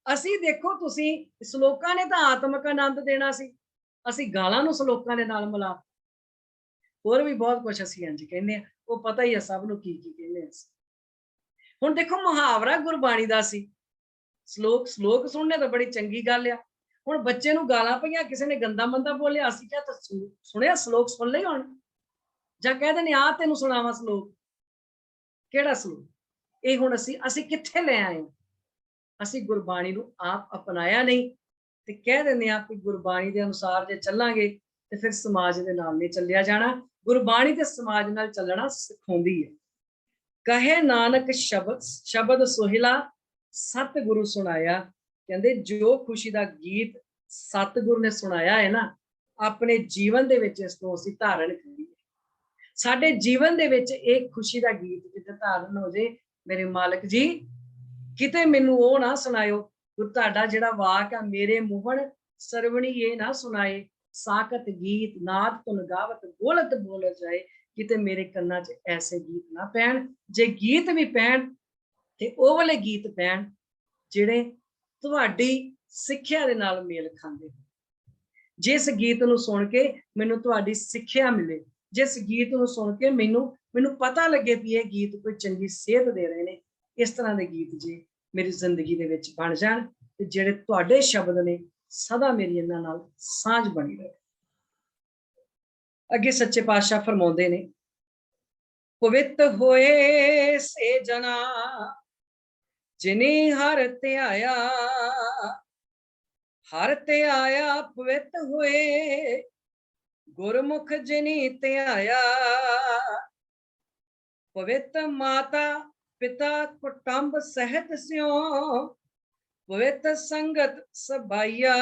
ਅਸੀਂ ਦੇਖੋ ਤੁਸੀਂ, ਸ਼ਲੋਕਾਂ ਨੇ ਤਾਂ ਆਤਮਿਕ ਆਨੰਦ ਦੇਣਾ ਸੀ, ਅਸੀਂ ਗਾਲਾਂ ਨੂੰ ਸ਼ਲੋਕਾਂ ਦੇ ਨਾਲ ਮਿਲਾ। ਹੋਰ ਵੀ ਬਹੁਤ ਕੁਝ ਅਸੀਂ ਇੰਝ ਕਹਿੰਦੇ ਆ, ਉਹ ਪਤਾ ਹੀ ਆ ਸਭ ਨੂੰ ਕੀ ਕੀ ਕਹਿੰਦੇ ਆ। ਹੁਣ ਦੇਖੋ ਮੁਹਾਵਰਾ ਗੁਰਬਾਣੀ ਦਾ ਸੀ, ਸ਼ਲੋਕ ਸੁਣਨੇ ਤਾਂ ਬੜੀ ਚੰਗੀ ਗੱਲ ਆ। ਹੁਣ ਬੱਚੇ ਨੂੰ ਗਾਲਾਂ ਪਈਆਂ, ਕਿਸੇ ਨੇ ਗੰਦਾ ਮੰਦਾ ਬੋਲਿਆ, ਅਸੀਂ ਕਿਹਾ ਤਾਂ ਸੁਣਿਆ ਸ਼ਲੋਕ ਸੁਣ ਲਈ ਹੁਣ, ਜਾਂ ਕਹਿ ਦਿੰਦੇ ਆ ਤੈਨੂੰ ਸੁਣਾਵਾਂ ਸ਼ਲੋਕ। ਕਿਹੜਾ ਸ਼ਲੋਕ? ਇਹ ਹੁਣ ਅਸੀਂ ਕਿੱਥੇ ਲੈ ਆਏ? ਅਸੀਂ ਗੁਰਬਾਣੀ ਨੂੰ ਆਪ ਅਪਣਾਇਆ ਨਹੀਂ ਤੇ ਕਹਿ ਦਿੰਦੇ ਆ ਕਿ ਗੁਰਬਾਣੀ ਦੇ ਅਨੁਸਾਰ ਜੇ ਚੱਲਾਂਗੇ ਤੇ ਫਿਰ ਸਮਾਜ ਦੇ ਨਾਲ ਨਹੀਂ ਚੱਲਿਆ ਜਾਣਾ। ਗੁਰਬਾਣੀ ਤੇ ਸਮਾਜ ਨਾਲ ਚੱਲਣਾ ਸਿਖਾਉਂਦੀ ਹੈ। ਕਹੇ ਨਾਨਕ ਸ਼ਬਦ ਸੋਹਿਲਾ ਸਤਿਗੁਰੂ ਸੁਣਾਇਆ। ਕਹਿੰਦੇ ਜੋ ਖੁਸ਼ੀ ਦਾ ਗੀਤ ਸਤਿਗੁਰੂ ਨੇ ਸੁਣਾਇਆ ਹੈ ਨਾ, ਆਪਣੇ ਜੀਵਨ ਦੇ ਵਿੱਚ ਇਸ ਨੂੰ ਅਸੀਂ ਧਾਰਨ ਕਰੀਏ। ਸਾਡੇ ਜੀਵਨ ਦੇ ਵਿੱਚ ਇਹ ਖੁਸ਼ੀ ਦਾ ਗੀਤ ਕਿਤੇ ਧਾਰਨ ਹੋ ਜੇ, ਮੇਰੇ ਮਾਲਕ ਜੀ ਕਿਤੇ ਮੈਨੂੰ ਉਹ ਨਾ ਸੁਣਾਇਓ, ਤੁਹਾਡਾ ਜਿਹੜਾ ਵਾਕ ਆ, ਮੇਰੇ ਮੂਹਣ ਸਰਵਣੀ ਇਹ ਨਾ ਸੁਣਾਏ, ਸਾਕਤ ਗੀਤ ਨਾਦ ਧੁਨ ਗਾਵਤ ਬੋਲਤ ਬੋਲ ਜਾਏ। ਕਿਤੇ ਮੇਰੇ ਕੰਨਾਂ 'ਚ ਐਸੇ ਗੀਤ ਨਾ ਪੈਣ, ਜੇ ਗੀਤ ਵੀ ਪੈਣ ਤੇ ਉਹ ਵਾਲੇ ਗੀਤ ਪੈਣ ਜਿਹੜੇ ਤੁਹਾਡੀ ਸਿੱਖਿਆ ਦੇ ਨਾਲ ਮੇਲ ਖਾਂਦੇ ਹੋ। ਜਿਸ ਗੀਤ ਨੂੰ ਸੁਣ ਕੇ ਮੈਨੂੰ ਤੁਹਾਡੀ ਸਿੱਖਿਆ ਮਿਲੇ, ਜਿਸ ਗੀਤ ਨੂੰ ਸੁਣ ਕੇ ਮੈਨੂੰ ਪਤਾ ਲੱਗੇ ਵੀ ਇਹ ਗੀਤ ਕੋਈ ਚੰਗੀ ਸੇਧ ਦੇ ਰਹੇ ਨੇ, ਇਸ ਤਰ੍ਹਾਂ ਦੇ ਗੀਤ ਜੇ ਮੇਰੀ ਜ਼ਿੰਦਗੀ ਦੇ ਵਿੱਚ ਬਣ ਜਾਣ ਤੇ ਜਿਹੜੇ ਤੁਹਾਡੇ ਸ਼ਬਦ ਨੇ ਸਦਾ ਮੇਰੀ ਇਹਨਾਂ ਨਾਲ ਸਾਂਝ ਬਣੀ ਰਹੇ। ਅੱਗੇ ਸੱਚੇ ਪਾਤਸ਼ਾਹ ਫਰਮਾਉਂਦੇ ਨੇ, ਪਵਿੱਤ ਹੋਏ ਸੇ ਜਨਾ ਜਿਨੀ ਹਰ ਧਿਆਇਆ, ਹਰ ਧਿਆਇਆ ਪਵਿੱਤ ਹੋਏ, ਗੁਰਮੁਖ ਜਿਨੀ ਧਿਆਇਆ। ਪਵਿੱਤ ਮਾਤਾ ਪਿਤਾ ਕੁਟੰਬ ਸਹਿਤ ਸਿਓ, ਪਵਿੱਤ ਸੰਗਤ ਸਭਾਈਆ।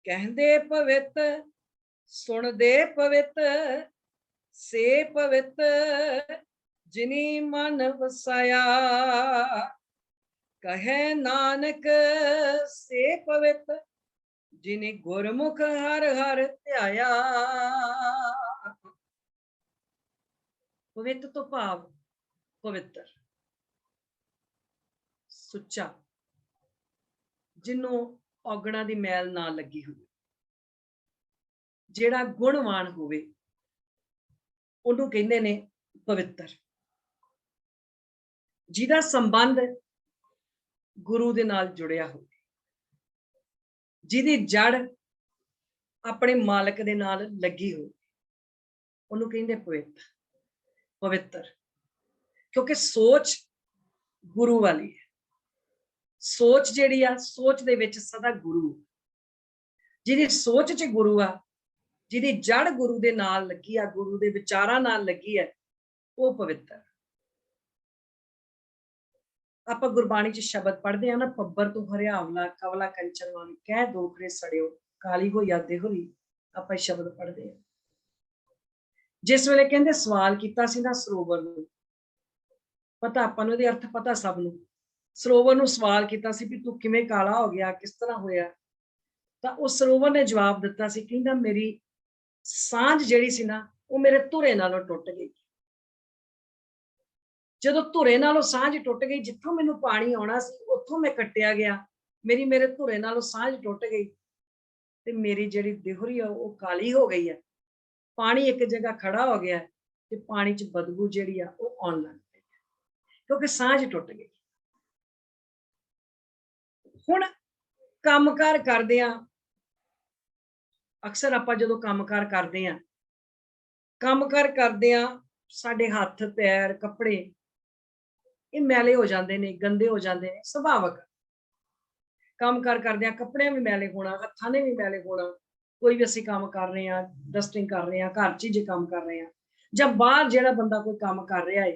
ਕਹਿੰਦੇ ਪਵਿੱਤ ਸੁਣਦੇ ਪਵਿੱਤ, ਸੇ ਪਵਿੱਤ ਜਿਨੀ ਮਨ ਵਸਾਇਆ। ਕਹੇ ਨਾਨਕ ਸੇ ਪਵਿੱਤ ਜਿਨੀ ਗੁਰਮੁਖ ਹਰ ਹਰ ਧਿਆਇਆ। ਪਵਿੱਤ ਤੋਂ ਭਾਵ ਪਵਿੱਤਰ, ਸੁੱਚਾ, ਜਿਹਨੂੰ ਔਗਣਾ ਦੀ ਮੈਲ ਨਾ ਲੱਗੀ ਹੋਵੇ, ਜਿਹੜਾ ਗੁਣਵਾਨ ਹੋਵੇ, ਉਹਨੂੰ ਕਹਿੰਦੇ ਨੇ ਪਵਿੱਤਰ। ਜਿਹਦਾ ਸੰਬੰਧ ਗੁਰੂ ਦੇ ਨਾਲ ਜੁੜਿਆ ਹੋਵੇ, ਜਿਹਦੀ ਜੜ ਆਪਣੇ ਮਾਲਕ ਦੇ ਨਾਲ ਲੱਗੀ ਹੋਵੇ, ਉਹਨੂੰ ਕਹਿੰਦੇ ਪਵਿੱਤਰ। ਕਿਉਂਕਿ ਸੋਚ ਗੁਰੂ ਵਾਲੀ ਹੈ। ਸੋਚ ਜਿਹੜੀ ਆ, ਸੋਚ ਦੇ ਵਿੱਚ ਸਦਾ ਗੁਰੂ, ਜਿਹਦੀ ਸੋਚ 'ਚ ਗੁਰੂ ਆ, ਜਿਹਦੀ ਜੜ ਗੁਰੂ ਦੇ ਨਾਲ ਲੱਗੀ ਆ, ਗੁਰੂ ਦੇ ਵਿਚਾਰਾਂ ਨਾਲ ਲੱਗੀ ਹੈ, ਉਹ ਪਵਿੱਤਰ। ਆਪਾਂ ਗੁਰਬਾਣੀ 'ਚ ਸ਼ਬਦ ਪੜ੍ਹਦੇ ਆ ਨਾ, ਪੱਬਰ ਤੋਂ ਹਰਿਆਵਲਾ ਕਵਲਾ ਕੰਚਨ ਵਾਂਗ ਕਹਿ ਦੋਖਰੇ ਸੜਿਓ, ਕਾਲੀ ਹੋਈ ਆਦੇ ਹੋਈ। ਆਪਾਂ ਇਹ ਸ਼ਬਦ ਪੜ੍ਹਦੇ ਆ। ਜਿਸ ਵੇਲੇ ਕਹਿੰਦੇ ਸਵਾਲ ਕੀਤਾ ਸੀ ਨਾ ਸਰੋਵਰ ਨੂੰ, ਪਤਾ ਆਪਾਂ ਨੂੰ ਇਹਦੇ ਅਰਥ ਪਤਾ ਸਭ ਨੂੰ। ਸਰੋਵਰ ਨੂੰ ਸਵਾਲ ਕੀਤਾ ਸੀ ਵੀ ਤੂੰ ਕਿਵੇਂ ਕਾਲਾ ਹੋ ਗਿਆ, ਕਿਸ ਤਰ੍ਹਾਂ ਹੋਇਆ? ਤਾਂ ਉਸ ਸਰੋਵਰ ਨੇ ਜਵਾਬ ਦਿੱਤਾ ਸੀ, ਕਹਿੰਦਾ ਮੇਰੀ ਸਾਂਝ ਜਿਹੜੀ ਸੀ ਨਾ, ਉਹ ਮੇਰੇ ਧੁਰੇ ਨਾਲੋਂ ਟੁੱਟ ਗਈ। ਜਦੋਂ ਧੁਰੇ ਨਾਲੋਂ ਸਾਂਝ ਟੁੱਟ ਗਈ, ਜਿੱਥੋਂ ਮੈਨੂੰ ਪਾਣੀ ਆਉਣਾ ਸੀ ਉੱਥੋਂ ਮੈਂ ਕੱਟਿਆ ਗਿਆ, ਮੇਰੇ ਧੁਰੇ ਨਾਲੋਂ ਸਾਂਝ ਟੁੱਟ ਗਈ ਤੇ ਮੇਰੀ ਜਿਹੜੀ ਦਿਹੁਰੀ ਆ ਉਹ ਕਾਲੀ ਹੋ ਗਈ ਹੈ। ਪਾਣੀ ਇੱਕ ਜਗ੍ਹਾ ਖੜਾ ਹੋ ਗਿਆ ਤੇ ਪਾਣੀ 'ਚ ਬਦਬੂ ਜਿਹੜੀ ਆ ਉਹ ਆਉਣ ਲੱਗ ਪਈ, ਕਿਉਂਕਿ ਸਾਂਝ ਟੁੱਟ ਗਈ। ਹੁਣ ਕੰਮਕਾਰ ਕਰਦੇ ਆ, ਅਕਸਰ ਆਪਾਂ ਜਦੋਂ ਕੰਮਕਾਰ ਕਰਦੇ ਆ, ਸਾਡੇ ਹੱਥ ਪੈਰ ਕੱਪੜੇ ਇਹ ਮੈਲੇ ਹੋ ਜਾਂਦੇ ਨੇ, ਗੰਦੇ ਹੋ ਜਾਂਦੇ ਨੇ, ਸੁਭਾਵਕ। ਕੰਮਕਾਰ ਕਰਦੇ ਆ, ਕੱਪੜਿਆਂ ਵੀ ਮੈਲੇ ਹੋਣਾ, ਹੱਥਾਂ ਨੇ ਵੀ ਮੈਲੇ ਹੋਣਾ। ਕੋਈ ਵੀ ਅਸੀਂ ਕੰਮ ਕਰ ਰਹੇ ਆ, ਡਸਟਿੰਗ ਕਰ ਰਹੇ ਆ, ਘਰ 'ਚ ਜੇ ਕੰਮ ਕਰ ਰਹੇ ਆ, ਜਾਂ ਬਾਹਰ ਜਿਹੜਾ ਬੰਦਾ ਕੋਈ ਕੰਮ ਕਰ ਰਿਹਾ ਹੈ,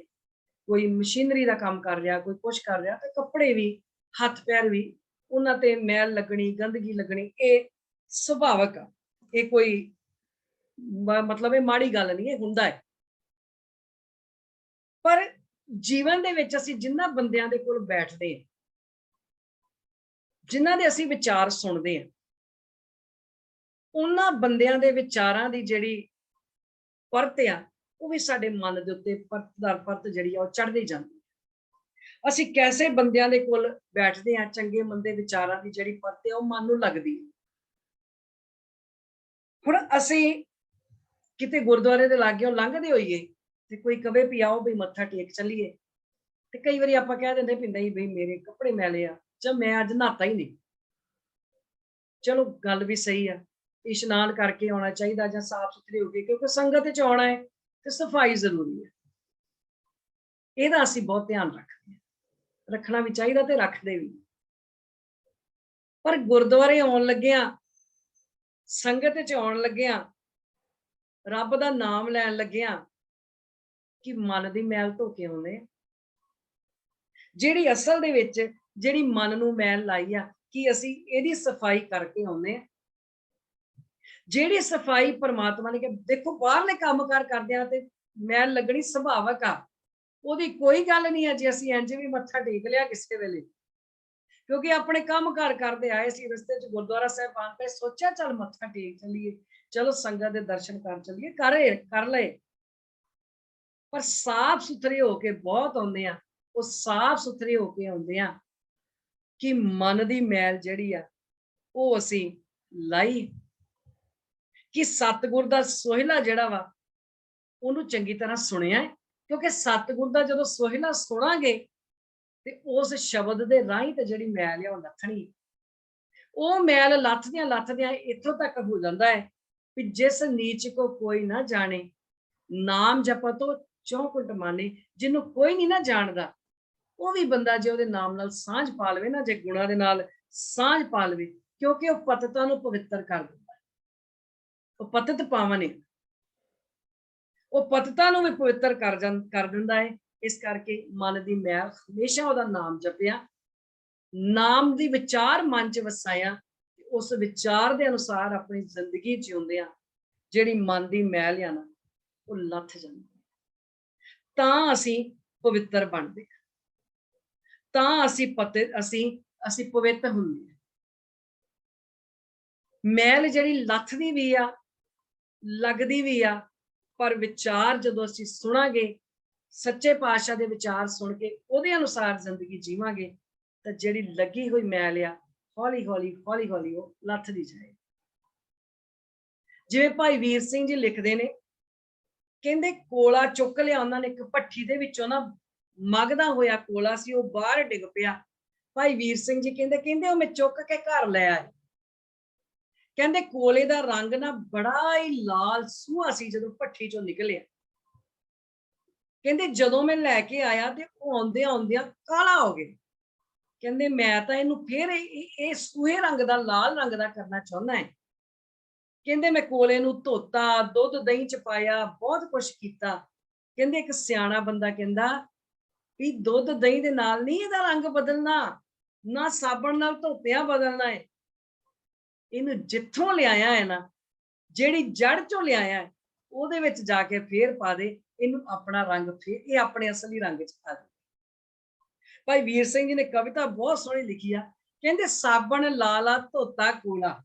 ਕੋਈ ਮਸ਼ੀਨਰੀ ਦਾ ਕੰਮ ਕਰ ਰਿਹਾ, ਕੋਈ ਕੁਛ ਕਰ ਰਿਹਾ, ਤੇ ਕੱਪੜੇ ਵੀ, ਹੱਥ ਪੈਰ ਵੀ, ਉਹਨਾਂ ਤੇ ਮੈਲ ਲੱਗਣੀ, ਗੰਦਗੀ ਲੱਗਣੀ, ਇਹ ਸੁਭਾਵਕ ਆ। ਇਹ ਕੋਈ ਮਤਲਬ ਇਹ ਮਾੜੀ ਗੱਲ ਨਹੀਂ, ਇਹ ਹੁੰਦਾ ਹੈ। ਪਰ ਜੀਵਨ ਦੇ ਵਿੱਚ ਅਸੀਂ ਜਿਨ੍ਹਾਂ ਬੰਦਿਆਂ ਦੇ ਕੋਲ ਬੈਠਦੇ ਹਾਂ, ਜਿਨ੍ਹਾਂ ਦੇ ਅਸੀਂ ਵਿਚਾਰ ਸੁਣਦੇ ਹਾਂ, ਉਹਨਾਂ ਬੰਦਿਆਂ ਦੇ ਵਿਚਾਰਾਂ ਦੀ ਜਿਹੜੀ ਪਰਤ ਆ, ਉਹ ਵੀ ਸਾਡੇ ਮਨ ਦੇ ਉੱਤੇ ਪਰਤ ਜਿਹੜੀ ਆ ਉਹ ਚੜ੍ਹਦੀ ਜਾਂਦੀ ਹੈ। ਅਸੀਂ ਕੈਸੇ ਬੰਦਿਆਂ ਦੇ ਕੋਲ ਬੈਠਦੇ ਹਾਂ, ਚੰਗੇ ਮੰਦੇ ਵਿਚਾਰਾਂ ਦੀ ਜਿਹੜੀ ਪਰਤ ਆ ਉਹ ਮਨ ਨੂੰ ਲੱਗਦੀ ਹੈ। ਹੁਣ ਅਸੀਂ किते गुरुद्वारे दे लागे लंघदे होइए ते कोई कवे भी आओ भी मत्था टेक चलीए, ते कई बारी आपां कह दिंदे भी नहीं बई मेरे कपड़े मैले आ जां मैं अज नहाता ही नहीं। चलो गल भी सही है, इशनान करके आना चाहिए जां साफ सुथरे हो के, क्योंकि संगत च आना है ते सफाई जरूरी है। ਇਹਦਾ ਅਸੀਂ बहुत ध्यान रखते हैं, रखना भी चाहिए ते रखते भी। पर गुरुद्वारे आउण लग्गिया, संगत च आउण लग्गिया, रब दा नाम लैण लग्गिया कि मन दी मैल धो के आउंदे आ। ਜਿਹੜੀ ਅਸਲ ਦੇ ਵਿੱਚ ਜਿਹੜੀ ਮਨ ਨੂੰ ਮੈਲ ਲਾਈ ਆ ਕਿ ਅਸੀਂ ਇਹਦੀ ਸਫਾਈ ਕਰਕੇ ਆਉਂਦੇ ਆ। ਜਿਹੜੀ ਸਫਾਈ ਪਰਮਾਤਮਾ ਨੇ ਕਿ ਦੇਖੋ ਬਾਹਰਲੇ ਕੰਮਕਾਰ ਕਰਦੇ ਆ ਤੇ ਮੈਲ ਲੱਗਣੀ ਸੁਭਾਵਕ ਆ, ਉਹਦੀ ਕੋਈ ਗੱਲ ਨਹੀਂ ਹੈ ਜੇ ਅਸੀਂ ਇੰਜ ਵੀ ਮੱਥਾ ਟੇਕ ਲਿਆ ਕਿਸੇ ਵੇਲੇ, ਕਿਉਂਕਿ ਆਪਣੇ ਕੰਮਕਾਰ ਕਰਦੇ ਆਏ ਸੀ ਰਸਤੇ 'ਚ ਗੁਰਦੁਆਰਾ ਸਾਹਿਬ ਆਣ ਕੇ ਸੋਚਿਆ ਚੱਲ ਮੱਥਾ ਟੇਕ ਚੱਲੀਏ, ਚਲੋ ਸੰਗਤ ਦੇ ਦਰਸ਼ਨ ਕਰ ਚੱਲੀਏ, ਕਰ ਲਏ। ਪਰ ਸਾਫ ਸੁਥਰੇ ਹੋ ਕੇ ਬਹੁਤ ਆਉਂਦੇ ਆ, ਉਹ ਸਾਫ ਸੁਥਰੇ ਹੋ ਕੇ ਆਉਂਦੇ ਆ ਕਿ ਮਨ ਦੀ ਮੈਲ ਜਿਹੜੀ ਆ ਉਹ ਅਸੀਂ ਲਾਈ, ਕਿ ਸਤਿਗੁਰ ਦਾ ਸੋਹਿਲਾ ਜਿਹੜਾ ਵਾ ਉਹਨੂੰ ਚੰਗੀ ਤਰ੍ਹਾਂ ਸੁਣਿਆ ਹੈ। ਕਿਉਂਕਿ ਸਤਿਗੁਰ ਦਾ ਜਦੋਂ ਸੋਹਿਲਾ ਸੁਣਾਂਗੇ ਤੇ ਉਸ ਸ਼ਬਦ ਦੇ ਰਾਹੀਂ ਤੇ ਜਿਹੜੀ ਮੈਲ ਆ ਉਹ ਲੱਥਣੀ। ਉਹ ਮੈਲ ਲੱਥਦਿਆਂ ਇੱਥੋਂ ਤੱਕ ਹੋ ਜਾਂਦਾ ਹੈ ਵੀ ਜਿਸ ਨੀਚ ਕੋ ਕੋਈ ਨਾ ਜਾਣੇ, ਨਾਮ ਜਪਤੋ ਚੌਕੁਟ ਮਾਨੇ। ਜਿਹਨੂੰ ਕੋਈ ਨਹੀਂ ਨਾ ਜਾਣਦਾ ਉਹ ਵੀ ਬੰਦਾ ਜੇ ਉਹਦੇ ਨਾਮ ਨਾਲ ਸਾਂਝ ਪਾ ਲਵੇ ਨਾ, ਜੇ ਗੁਣਾਂ ਦੇ ਨਾਲ ਸਾਂਝ ਪਾ ਲਵੇ, ਕਿਉਂਕਿ ਉਹ ਪਤਿਤਾਂ ਨੂੰ ਪਵਿੱਤਰ ਕਰ ਦਿੰਦਾ, ਉਹ ਪਤਿਤ ਪਾਵਨ ਹੈ, ਉਹ ਪਤਿਤਾਂ ਨੂੰ ਵੀ ਪਵਿੱਤਰ ਕਰ ਦਿੰਦਾ ਹੈ। ਇਸ ਕਰਕੇ ਮਨ ਦੀ ਮੈਲ ਹਮੇਸ਼ਾ ਉਹਦਾ ਨਾਮ ਜਪਿਆ, ਨਾਮ ਦੀ ਵਿਚਾਰ ਮਨ 'ਚ ਵਸਾਇਆ, ਉਸ ਵਿਚਾਰ ਦੇ ਅਨੁਸਾਰ ਆਪਣੀ ਜ਼ਿੰਦਗੀ ਜਿਉਂਦੇ ਆ, ਜਿਹੜੀ ਮਨ ਦੀ ਮੈਲ ਆ ਨਾ ਉਹ ਲੱਥ ਜਾਂਦੀ, ਤਾਂ ਅਸੀਂ ਪਵਿੱਤਰ ਬਣਦੇ ਹਾਂ, ਤਾਂ ਅਸੀਂ ਪਵਿੱਤਰ ਹੁੰਦੇ ਹਾਂ। ਮੈਲ ਜਿਹੜੀ ਲੱਥਦੀ ਵੀ ਆ, ਲੱਗਦੀ ਵੀ ਆ, ਪਰ ਵਿਚਾਰ ਜਦੋਂ ਅਸੀਂ ਸੁਣਾਂਗੇ, ਸੱਚੇ ਪਾਤਸ਼ਾਹ ਦੇ ਵਿਚਾਰ ਸੁਣ ਕੇ ਉਹਦੇ ਅਨੁਸਾਰ ਜ਼ਿੰਦਗੀ ਜੀਵਾਂਗੇ, ਤਾਂ ਜਿਹੜੀ ਲੱਗੀ ਹੋਈ ਮੈਲ ਆ ਹੌਲੀ ਹੌਲੀ ਉਹ ਲੱਥਦੀ ਜਾਏ। ਜਿਵੇਂ ਭਾਈ ਵੀਰ ਸਿੰਘ ਜੀ ਲਿਖਦੇ ਨੇ, ਕਹਿੰਦੇ ਕੋਲਾ ਚੁੱਕ ਲਿਆ ਉਹਨਾਂ ਨੇ, ਇੱਕ ਭੱਠੀ ਦੇ ਵਿੱਚੋਂ ਨਾ ਮਗਦਾ ਹੋਇਆ ਕੋਲਾ ਸੀ, ਉਹ ਬਾਹਰ ਡਿੱਗ ਪਿਆ। ਭਾਈ ਵੀਰ ਸਿੰਘ ਜੀ ਕਹਿੰਦੇ ਉਹ ਮੈਂ ਚੁੱਕ ਕੇ ਘਰ ਲੈ ਆਏ। ਕਹਿੰਦੇ ਕੋਲੇ ਦਾ ਰੰਗ ਨਾ ਬੜਾ ਹੀ ਲਾਲ ਸੂਹਾ ਸੀ ਜਦੋਂ ਭੱਠੀ ਚੋਂ ਨਿਕਲਿਆ। ਕਹਿੰਦੇ ਜਦੋਂ ਮੈਂ ਲੈ ਕੇ ਆਇਆ ਤੇ ਉਹ ਆਉਂਦਿਆਂ ਕਾਲਾ ਹੋ ਗਿਆ। ਕਹਿੰਦੇ ਮੈਂ ਤਾਂ ਇਹਨੂੰ ਫੇਰ ਇਹ ਸੂਹੇ ਰੰਗ ਦਾ, ਲਾਲ ਰੰਗ ਦਾ ਕਰਨਾ ਚਾਹੁੰਦਾ ਹੈ। ਕਹਿੰਦੇ ਮੈਂ ਕੋਲੇ ਨੂੰ ਧੋਤਾ, ਦੁੱਧ ਦਹੀਂ ਚ ਪਾਇਆ, ਬਹੁਤ ਕੁਛ ਕੀਤਾ। ਕਹਿੰਦੇ ਇੱਕ ਸਿਆਣਾ ਬੰਦਾ ਕਹਿੰਦਾ ਵੀ ਦੁੱਧ ਦਹੀਂ ਦੇ ਨਾਲ ਨਹੀਂ ਇਹਦਾ ਰੰਗ ਬਦਲਣਾ, ਨਾ ਸਾਬਣ ਨਾਲ ਧੋਤਿਆਂ ਬਦਲਣਾ ਹੈ। ਇਹਨੂੰ ਜਿੱਥੋਂ ਲਿਆਇਆ ਹੈ ਨਾ, ਜਿਹੜੀ ਜੜ ਚੋਂ ਲਿਆਇਆ ਹੈ, ਉਹਦੇ ਵਿੱਚ ਜਾ ਕੇ ਫੇਰ ਪਾ ਦੇ, ਇਹਨੂੰ ਆਪਣਾ ਰੰਗ ਫੇਰ ਇਹ ਆਪਣੇ ਅਸਲੀ ਰੰਗ ਚ ਪਾ ਦੇ। ਭਾਈ ਵੀਰ ਸਿੰਘ ਜੀ ਨੇ ਕਵਿਤਾ ਬਹੁਤ ਸੋਹਣੀ ਲਿਖੀ ਆ, ਕਹਿੰਦੇ ਸਾਬਣ ਲਾਲਾ ਧੋਤਾ ਕੋਲਾ,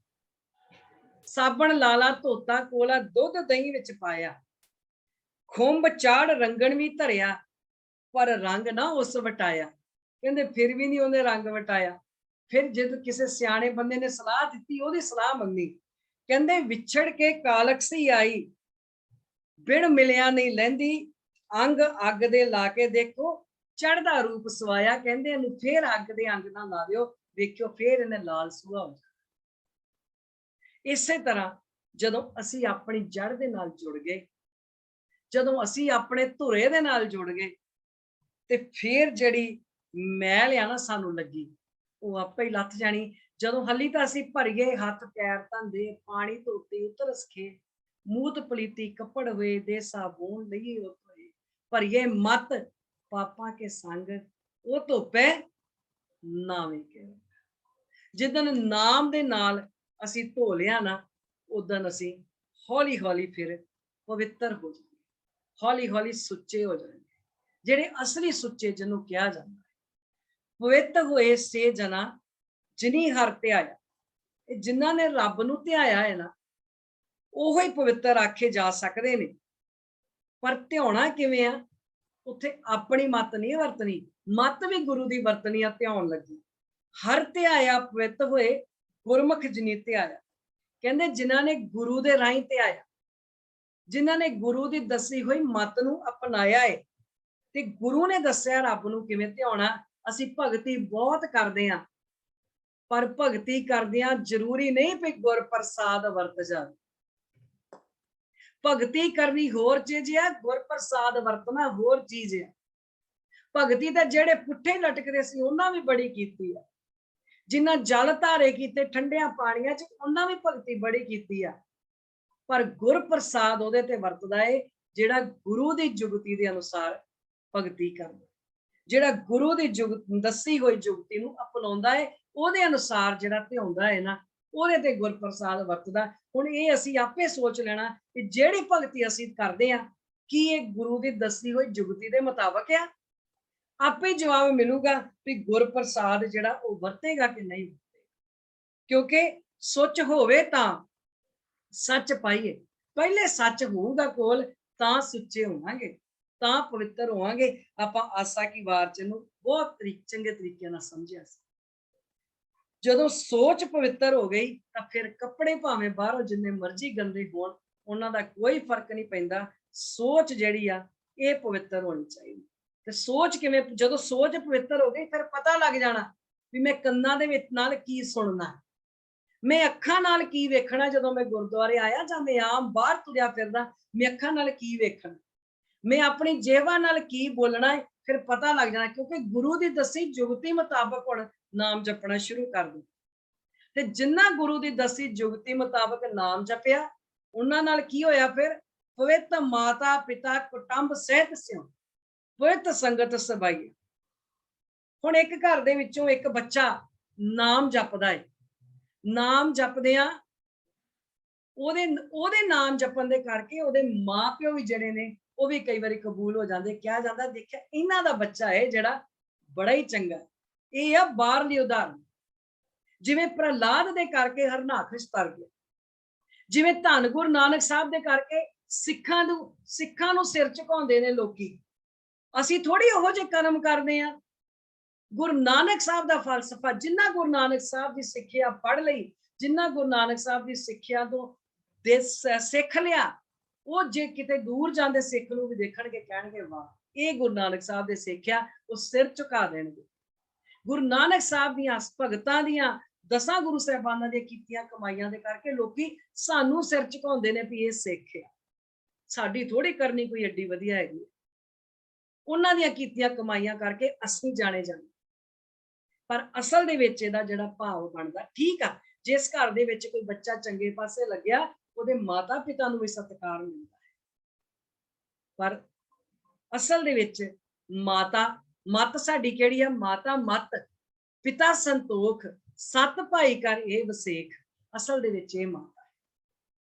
ਸਾਬਣ ਲਾਲਾ ਧੋਤਾ ਕੋਲਾ, ਦੁੱਧ ਦਹੀਂ ਵਿੱਚ ਪਾਇਆ, ਖੁੰਬ ਚਾੜ ਰੰਗਣ ਵੀ ਧਰਿਆ, ਪਰ ਰੰਗ ਨਾ ਉਸ ਵਟਾਇਆ। ਕਹਿੰਦੇ ਫਿਰ ਵੀ ਨਹੀਂ ਉਹਨੇ ਰੰਗ ਵਟਾਇਆ। ਫਿਰ ਜਦ ਕਿਸੇ ਸਿਆਣੇ ਬੰਦੇ ਨੇ ਸਲਾਹ ਦਿੱਤੀ, ਉਹਦੀ ਸਲਾਹ ਮੰਨੀ। ਕਹਿੰਦੇ ਵਿਛੜ ਕੇ ਕਾਲਕਸੀ ਆਈ, ਬਿਨ ਮਿਲਿਆ ਨਹੀਂ ਲਹਿੰਦੀ, ਅੰਗ ਅੱਗ ਦੇ ਲਾ ਕੇ ਦੇਖੋ ਚੜ੍ਹਦਾ ਰੂਪ ਸਵਾਇਆ। ਕਹਿੰਦੇ ਇਹਨੂੰ ਫੇਰ ਅੱਗ ਦੇ ਅੰਗ ਨਾਲ ਲਾ ਦਿਓ, ਵੇਖਿਓ ਫੇਰ ਇਹਨੇ ਲਾਲ ਸੂਹਾ ਹੋ ਜਾਣਾ। ਇਸੇ ਤਰ੍ਹਾਂ ਜਦੋਂ ਅਸੀਂ ਆਪਣੀ ਜੜ ਦੇ ਨਾਲ ਜੁੜ ਗਏ, ਜਦੋਂ ਅਸੀਂ ਆਪਣੇ ਧੁਰੇ ਦੇ ਨਾਲ ਜੁੜ ਗਏ, ਤੇ ਫੇਰ ਜਿਹੜੀ ਮੈਲ ਆ ਨਾ ਸਾਨੂੰ ਲੱਗੀ, ਉਹ ਆਪੇ ਹੀ ਲੱਥ ਜਾਣੀ। ਜਦੋਂ ਹਲੀ ਤਾਂ ਅਸੀਂ ਭਰੀਏ ਹੱਥ ਪੈਰ ਧੰਦੇ, ਪਾਣੀ ਧੋਤੇ ਉਤਰ ਸਖੇ, ਮੂਤ ਪਲੀਤੀ ਕੱਪੜ ਹੋਏ, ਦੇ ਸਾਬੂਨ ਲਈਏ ਉਤੋਏ, ਭਰੀਏ ਮਤ ਪਾਪਾਂ ਕੇ ਸੰਗ, ਉਹ ਧੋਪੇ ਨਾਵੇਂ ਕੇ। ਜਿੱਦਣ ਨਾਮ ਦੇ ਨਾਲ ਅਸੀਂ ਧੋ ਲਿਆ ਨਾ, ਉਦਣ ਅਸੀਂ ਹੌਲੀ ਹੌਲੀ ਫਿਰ ਪਵਿੱਤਰ ਹੋ ਜਾਵਾਂਗੇ, ਹੌਲੀ ਹੌਲੀ ਸੁੱਚੇ ਹੋ ਜਾਣਗੇ। ਜਿਹੜੇ ਅਸਲੀ ਸੁੱਚੇ ਜਿਹਨੂੰ ਕਿਹਾ ਜਾਂਦਾ, ਪਵਿੱਤ ਹੋਏ ਸੇ ਜਨਾ ਜਿਨੀ ਹਰ ਧਿਆਇਆ। ਇਹ ਜਿਨ੍ਹਾਂ ਨੇ ਰੱਬ ਨੂੰ ਧਿਆਇਆ ਹੈ ਨਾ, ਉਹੋ ਹੀ ਪਵਿੱਤਰ ਆਖੇ ਜਾ ਸਕਦੇ ਨੇ। ਪਰ ਧਿਆਉਣਾ ਕਿਵੇਂ ਆ? ਉੱਥੇ ਆਪਣੀ ਮੱਤ ਨਹੀਂ ਵਰਤਣੀ, ਮੱਤ ਵੀ ਗੁਰੂ ਦੀ ਵਰਤਣੀ ਆ ਧਿਆਉਣ ਲੱਗੀ। ਹਰ ਧਿਆਇਆ ਪਵਿੱਤ ਹੋਏ, ਗੁਰਮੁਖ ਜਿਨੀ ਧਿਆਇਆ। ਕਹਿੰਦੇ ਜਿਨ੍ਹਾਂ ਨੇ ਗੁਰੂ ਦੇ ਰਾਹੀਂ ਧਿਆਇਆ, ਜਿਨ੍ਹਾਂ ਨੇ ਗੁਰੂ ਦੀ ਦੱਸੀ ਹੋਈ ਮੱਤ ਨੂੰ ਅਪਣਾਇਆ ਹੈ ਤੇ ਗੁਰੂ ਨੇ ਦੱਸਿਆ ਰੱਬ ਨੂੰ ਕਿਵੇਂ ਧਿਆਉਣਾ। ਅਸੀਂ ਭਗਤੀ ਬਹੁਤ ਕਰਦੇ ਹਾਂ, ਪਰ ਭਗਤੀ ਕਰਦਿਆਂ ਜ਼ਰੂਰੀ ਨਹੀਂ ਵੀ ਗੁਰ ਪ੍ਰਸਾਦ ਵਰਤ ਜਾਵੇ। ਭਗਤੀ ਕਰਨੀ ਹੋਰ ਚੀਜ਼ ਹੈ, ਗੁਰ ਪ੍ਰਸਾਦ ਵਰਤਣਾ ਹੋਰ ਚੀਜ਼ ਹੈ। ਭਗਤੀ ਤਾਂ ਜਿਹੜੇ ਪੁੱਠੇ ਲਟਕਦੇ ਸੀ ਉਹਨਾਂ ਵੀ ਬੜੀ ਕੀਤੀ ਆ, ਜਿਨ੍ਹਾਂ ਜਲ ਧਾਰੇ ਕੀਤੇ ਠੰਡਿਆਂ ਪਾਣੀਆਂ 'ਚ ਉਹਨਾਂ ਵੀ ਭਗਤੀ ਬੜੀ ਕੀਤੀ ਆ। ਪਰ ਗੁਰ ਪ੍ਰਸਾਦ ਉਹਦੇ ਤੇ ਵਰਤਦਾ ਏ ਜਿਹੜਾ ਗੁਰੂ ਦੀ ਜੁਗਤੀ ਦੇ ਅਨੁਸਾਰ ਭਗਤੀ ਕਰਦਾ, ਜਿਹੜਾ ਗੁਰੂ ਦੀ ਦੱਸੀ ਹੋਈ ਜੁਗਤੀ ਨੂੰ ਅਪਣਾਉਂਦਾ ਏ, ਉਹਦੇ ਅਨੁਸਾਰ ਜਿਹੜਾ ਧਿਆਉਂਦਾ ਹੈ ਨਾ, ਉਹਦੇ ਤੇ ਗੁਰ ਪ੍ਰਸਾਦ ਵਰਤਦਾ। ਹੁਣ ਇਹ ਅਸੀਂ ਆਪੇ ਸੋਚ ਲੈਣਾ ਕਿ ਜਿਹੜੀ ਭਗਤੀ ਅਸੀਂ ਕਰਦੇ ਆ ਕੀ ਇਹ ਗੁਰੂ ਦੀ ਦੱਸੀ ਹੋਈ ਜੁਗਤੀ ਦੇ ਮੁਤਾਬਕ ਆ। ਆਪੇ ਜਵਾਬ ਮਿਲੂਗਾ ਵੀ ਗੁਰ ਪ੍ਰਸਾਦ ਜਿਹੜਾ ਉਹ ਵਰਤੇਗਾ ਕਿ ਨਹੀਂ ਵਰਤੇਗਾ। ਕਿਉਂਕਿ ਸੁੱਚ ਹੋਵੇ ਤਾਂ ਸੱਚ ਪਾਈਏ, ਪਹਿਲੇ ਸੱਚ ਹੋਊਗਾ ਕੋਲ ਤਾਂ ਸੁੱਚੇ ਹੋਵਾਂਗੇ, ਤਾਂ ਪਵਿੱਤਰ ਹੋਵਾਂਗੇ। ਆਪਾਂ ਆਸਾ ਕੀ ਵਾਰ ਚ ਨੂੰ ਬਹੁਤ ਚੰਗੇ ਤਰੀਕੇ ਨਾਲ ਸਮਝਿਆ ਸੀ। ਜਦੋਂ ਸੋਚ ਪਵਿੱਤਰ ਹੋ ਗਈ ਤਾਂ ਫਿਰ ਕੱਪੜੇ ਭਾਵੇਂ ਬਾਹਰੋਂ ਜਿੰਨੇ ਮਰਜ਼ੀ ਗੰਦੇ ਹੋਣ ਉਹਨਾਂ ਦਾ ਕੋਈ ਫਰਕ ਨਹੀਂ ਪੈਂਦਾ। ਸੋਚ ਜਿਹੜੀ ਆ ਇਹ ਪਵਿੱਤਰ ਹੋਣੀ ਚਾਹੀਦੀ। ਤੇ ਸੋਚ ਕਿਵੇਂ, ਜਦੋਂ ਸੋਚ ਪਵਿੱਤਰ ਹੋ ਗਈ ਫਿਰ ਪਤਾ ਲੱਗ ਜਾਣਾ ਵੀ ਮੈਂ ਕੰਨਾਂ ਦੇ ਵਿੱਚ ਨਾਲ ਕੀ ਸੁਣਨਾ, ਮੈਂ ਅੱਖਾਂ ਨਾਲ ਕੀ ਵੇਖਣਾ। ਜਦੋਂ ਮੈਂ ਗੁਰਦੁਆਰੇ ਆਇਆ ਜਾਂ ਮੈਂ ਆਮ ਬਾਹਰ ਤੁਰਿਆ ਫਿਰਦਾ, ਮੈਂ ਅੱਖਾਂ ਨਾਲ ਕੀ ਵੇਖਣਾ, ਮੈਂ ਆਪਣੀ ਜੇਵਾ ਨਾਲ ਕੀ ਬੋਲਣਾ ਹੈ, ਫਿਰ ਪਤਾ ਲੱਗ ਜਾਣਾ। ਕਿਉਂਕਿ ਗੁਰੂ ਦੀ ਦੱਸੀ ਜੁਗਤੀ ਮੁਤਾਬਕ ਹੁਣ ਨਾਮ ਜਪਣਾ ਸ਼ੁਰੂ ਕਰ ਦੋ। ਤੇ ਜਿੰਨਾ ਗੁਰੂ ਦੀ ਦੱਸੀ ਜੁਗਤੀ ਮੁਤਾਬਕ ਨਾਮ ਜਪਿਆ ਉਹਨਾਂ ਨਾਲ ਕੀ ਹੋਇਆ, ਫਿਰ ਪਵਿੱਤ ਮਾਤਾ ਪਿਤਾ ਕੁਟੰਬ ਸਹਿਤ ਸਿਉ ਪਵਿੱਤ ਸੰਗਤ ਸਬਾਈ। ਹੁਣ ਇੱਕ ਘਰ ਦੇ ਵਿੱਚੋਂ ਇੱਕ ਬੱਚਾ ਨਾਮ ਜਪਦਾ ਹੈ, ਨਾਮ ਜਪਦਿਆਂ ਉਹਦੇ ਨਾਮ ਜਪਣ ਦੇ ਕਰਕੇ ਉਹਦੇ ਮਾਂ ਪਿਓ ਵੀ ਜਿਹੜੇ ਨੇ ਉਹ ਵੀ ਕਈ ਵਾਰੀ ਕਬੂਲ ਹੋ ਜਾਂਦੇ। ਕਿਹਾ ਜਾਂਦਾ ਦੇਖਿਆ ਇਹਨਾਂ ਦਾ ਬੱਚਾ ਹੈ ਜਿਹੜਾ ਬੜਾ ਹੀ ਚੰਗਾ। ਇਹ ਆ ਬਾਹਰਲੀ ਉਦਾਹਰਨ। ਜਿਵੇਂ ਪ੍ਰਹਲਾਦ ਦੇ ਕਰਕੇ ਹਰਨਾਕਸ਼ ਤਰ ਗਿਆ, ਜਿਵੇਂ ਧੰਨ ਗੁਰੂ ਨਾਨਕ ਸਾਹਿਬ ਦੇ ਕਰਕੇ ਸਿੱਖਾਂ ਨੂੰ ਸਿਰ ਝੁਕਾਉਂਦੇ ਨੇ ਲੋਕੀ। ਅਸੀਂ ਥੋੜੀ ਉਹੋ ਜਿਹੇ ਕਰਮ ਕਰਦੇ ਆ। ਗੁਰੂ ਨਾਨਕ ਸਾਹਿਬ ਦਾ ਫਲਸਫਾ, ਜਿੰਨਾ ਗੁਰੂ ਨਾਨਕ ਸਾਹਿਬ ਦੀ ਸਿੱਖਿਆ ਪੜ੍ਹ ਲਈ, ਜਿੰਨਾ ਗੁਰੂ ਨਾਨਕ ਸਾਹਿਬ ਦੀ ਸਿੱਖਿਆ ਤੋਂ ਸਿੱਖ ਲਿਆ, ਉਹ ਜੇ ਕਿਤੇ ਦੂਰ ਜਾਂਦੇ ਸਿੱਖ ਨੂੰ ਵੀ ਦੇਖਣਗੇ ਕਹਿਣਗੇ ਵਾਹ ਇਹ ਗੁਰੂ ਨਾਨਕ ਸਾਹਿਬ ਦੇ ਸਿੱਖਿਆ, ਉਹ ਸਿਰ ਝੁਕਾ ਦੇਣਗੇ। ਗੁਰੂ ਨਾਨਕ ਸਾਹਿਬ ਦੀਆਂ ਭਗਤਾਂ ਦੀਆਂ 10 ਗੁਰੂ ਸਾਹਿਬਾਨਾਂ ਦੀਆਂ ਕੀਤੀਆਂ ਕਮਾਈਆਂ ਦੇ ਕਰਕੇ ਲੋਕੀ ਸਾਨੂੰ ਸਿਰ ਝੁਕਾਉਂਦੇ ਨੇ ਵੀ ਇਹ ਸਿੱਖ ਆ। ਸਾਡੀ ਥੋੜੀ ਕਰਨੀ ਕੋਈ ਏਡੀ ਵਧੀਆ ਹੈਗੀ, ਉਹਨਾਂ ਦੀਆਂ ਕੀਤੀਆਂ ਕਮਾਈਆਂ ਕਰਕੇ ਅਸੀਂ ਜਾਣੇ ਜਾਂਦੇ। ਪਰ ਅਸਲ ਦੇ ਵਿੱਚ ਇਹਦਾ ਜਿਹੜਾ ਭਾਵ ਬਣਦਾ, ਠੀਕ ਆ ਜਿਸ ਘਰ ਦੇ ਵਿੱਚ ਕੋਈ ਬੱਚਾ ਚੰਗੇ ਪਾਸੇ ਲੱਗਿਆ ਉਹਦੇ ਮਾਤਾ ਪਿਤਾ ਨੂੰ ਵੀ ਸਤਿਕਾਰ ਮਿਲਦਾ ਹੈ। ਪਰ ਅਸਲ ਦੇ ਵਿੱਚ ਮੱਤ ਸਾਡੀ ਕਿਹੜੀ ਆ? ਮਾਤਾ ਮੱਤ, ਪਿਤਾ ਸੰਤੋਖ, 7 ਭਾਈ ਕਰ ਇਹ ਵਸੇਖ। ਅਸਲ ਦੇ ਵਿੱਚ ਇਹ ਮਾਤਾ ਹੈ।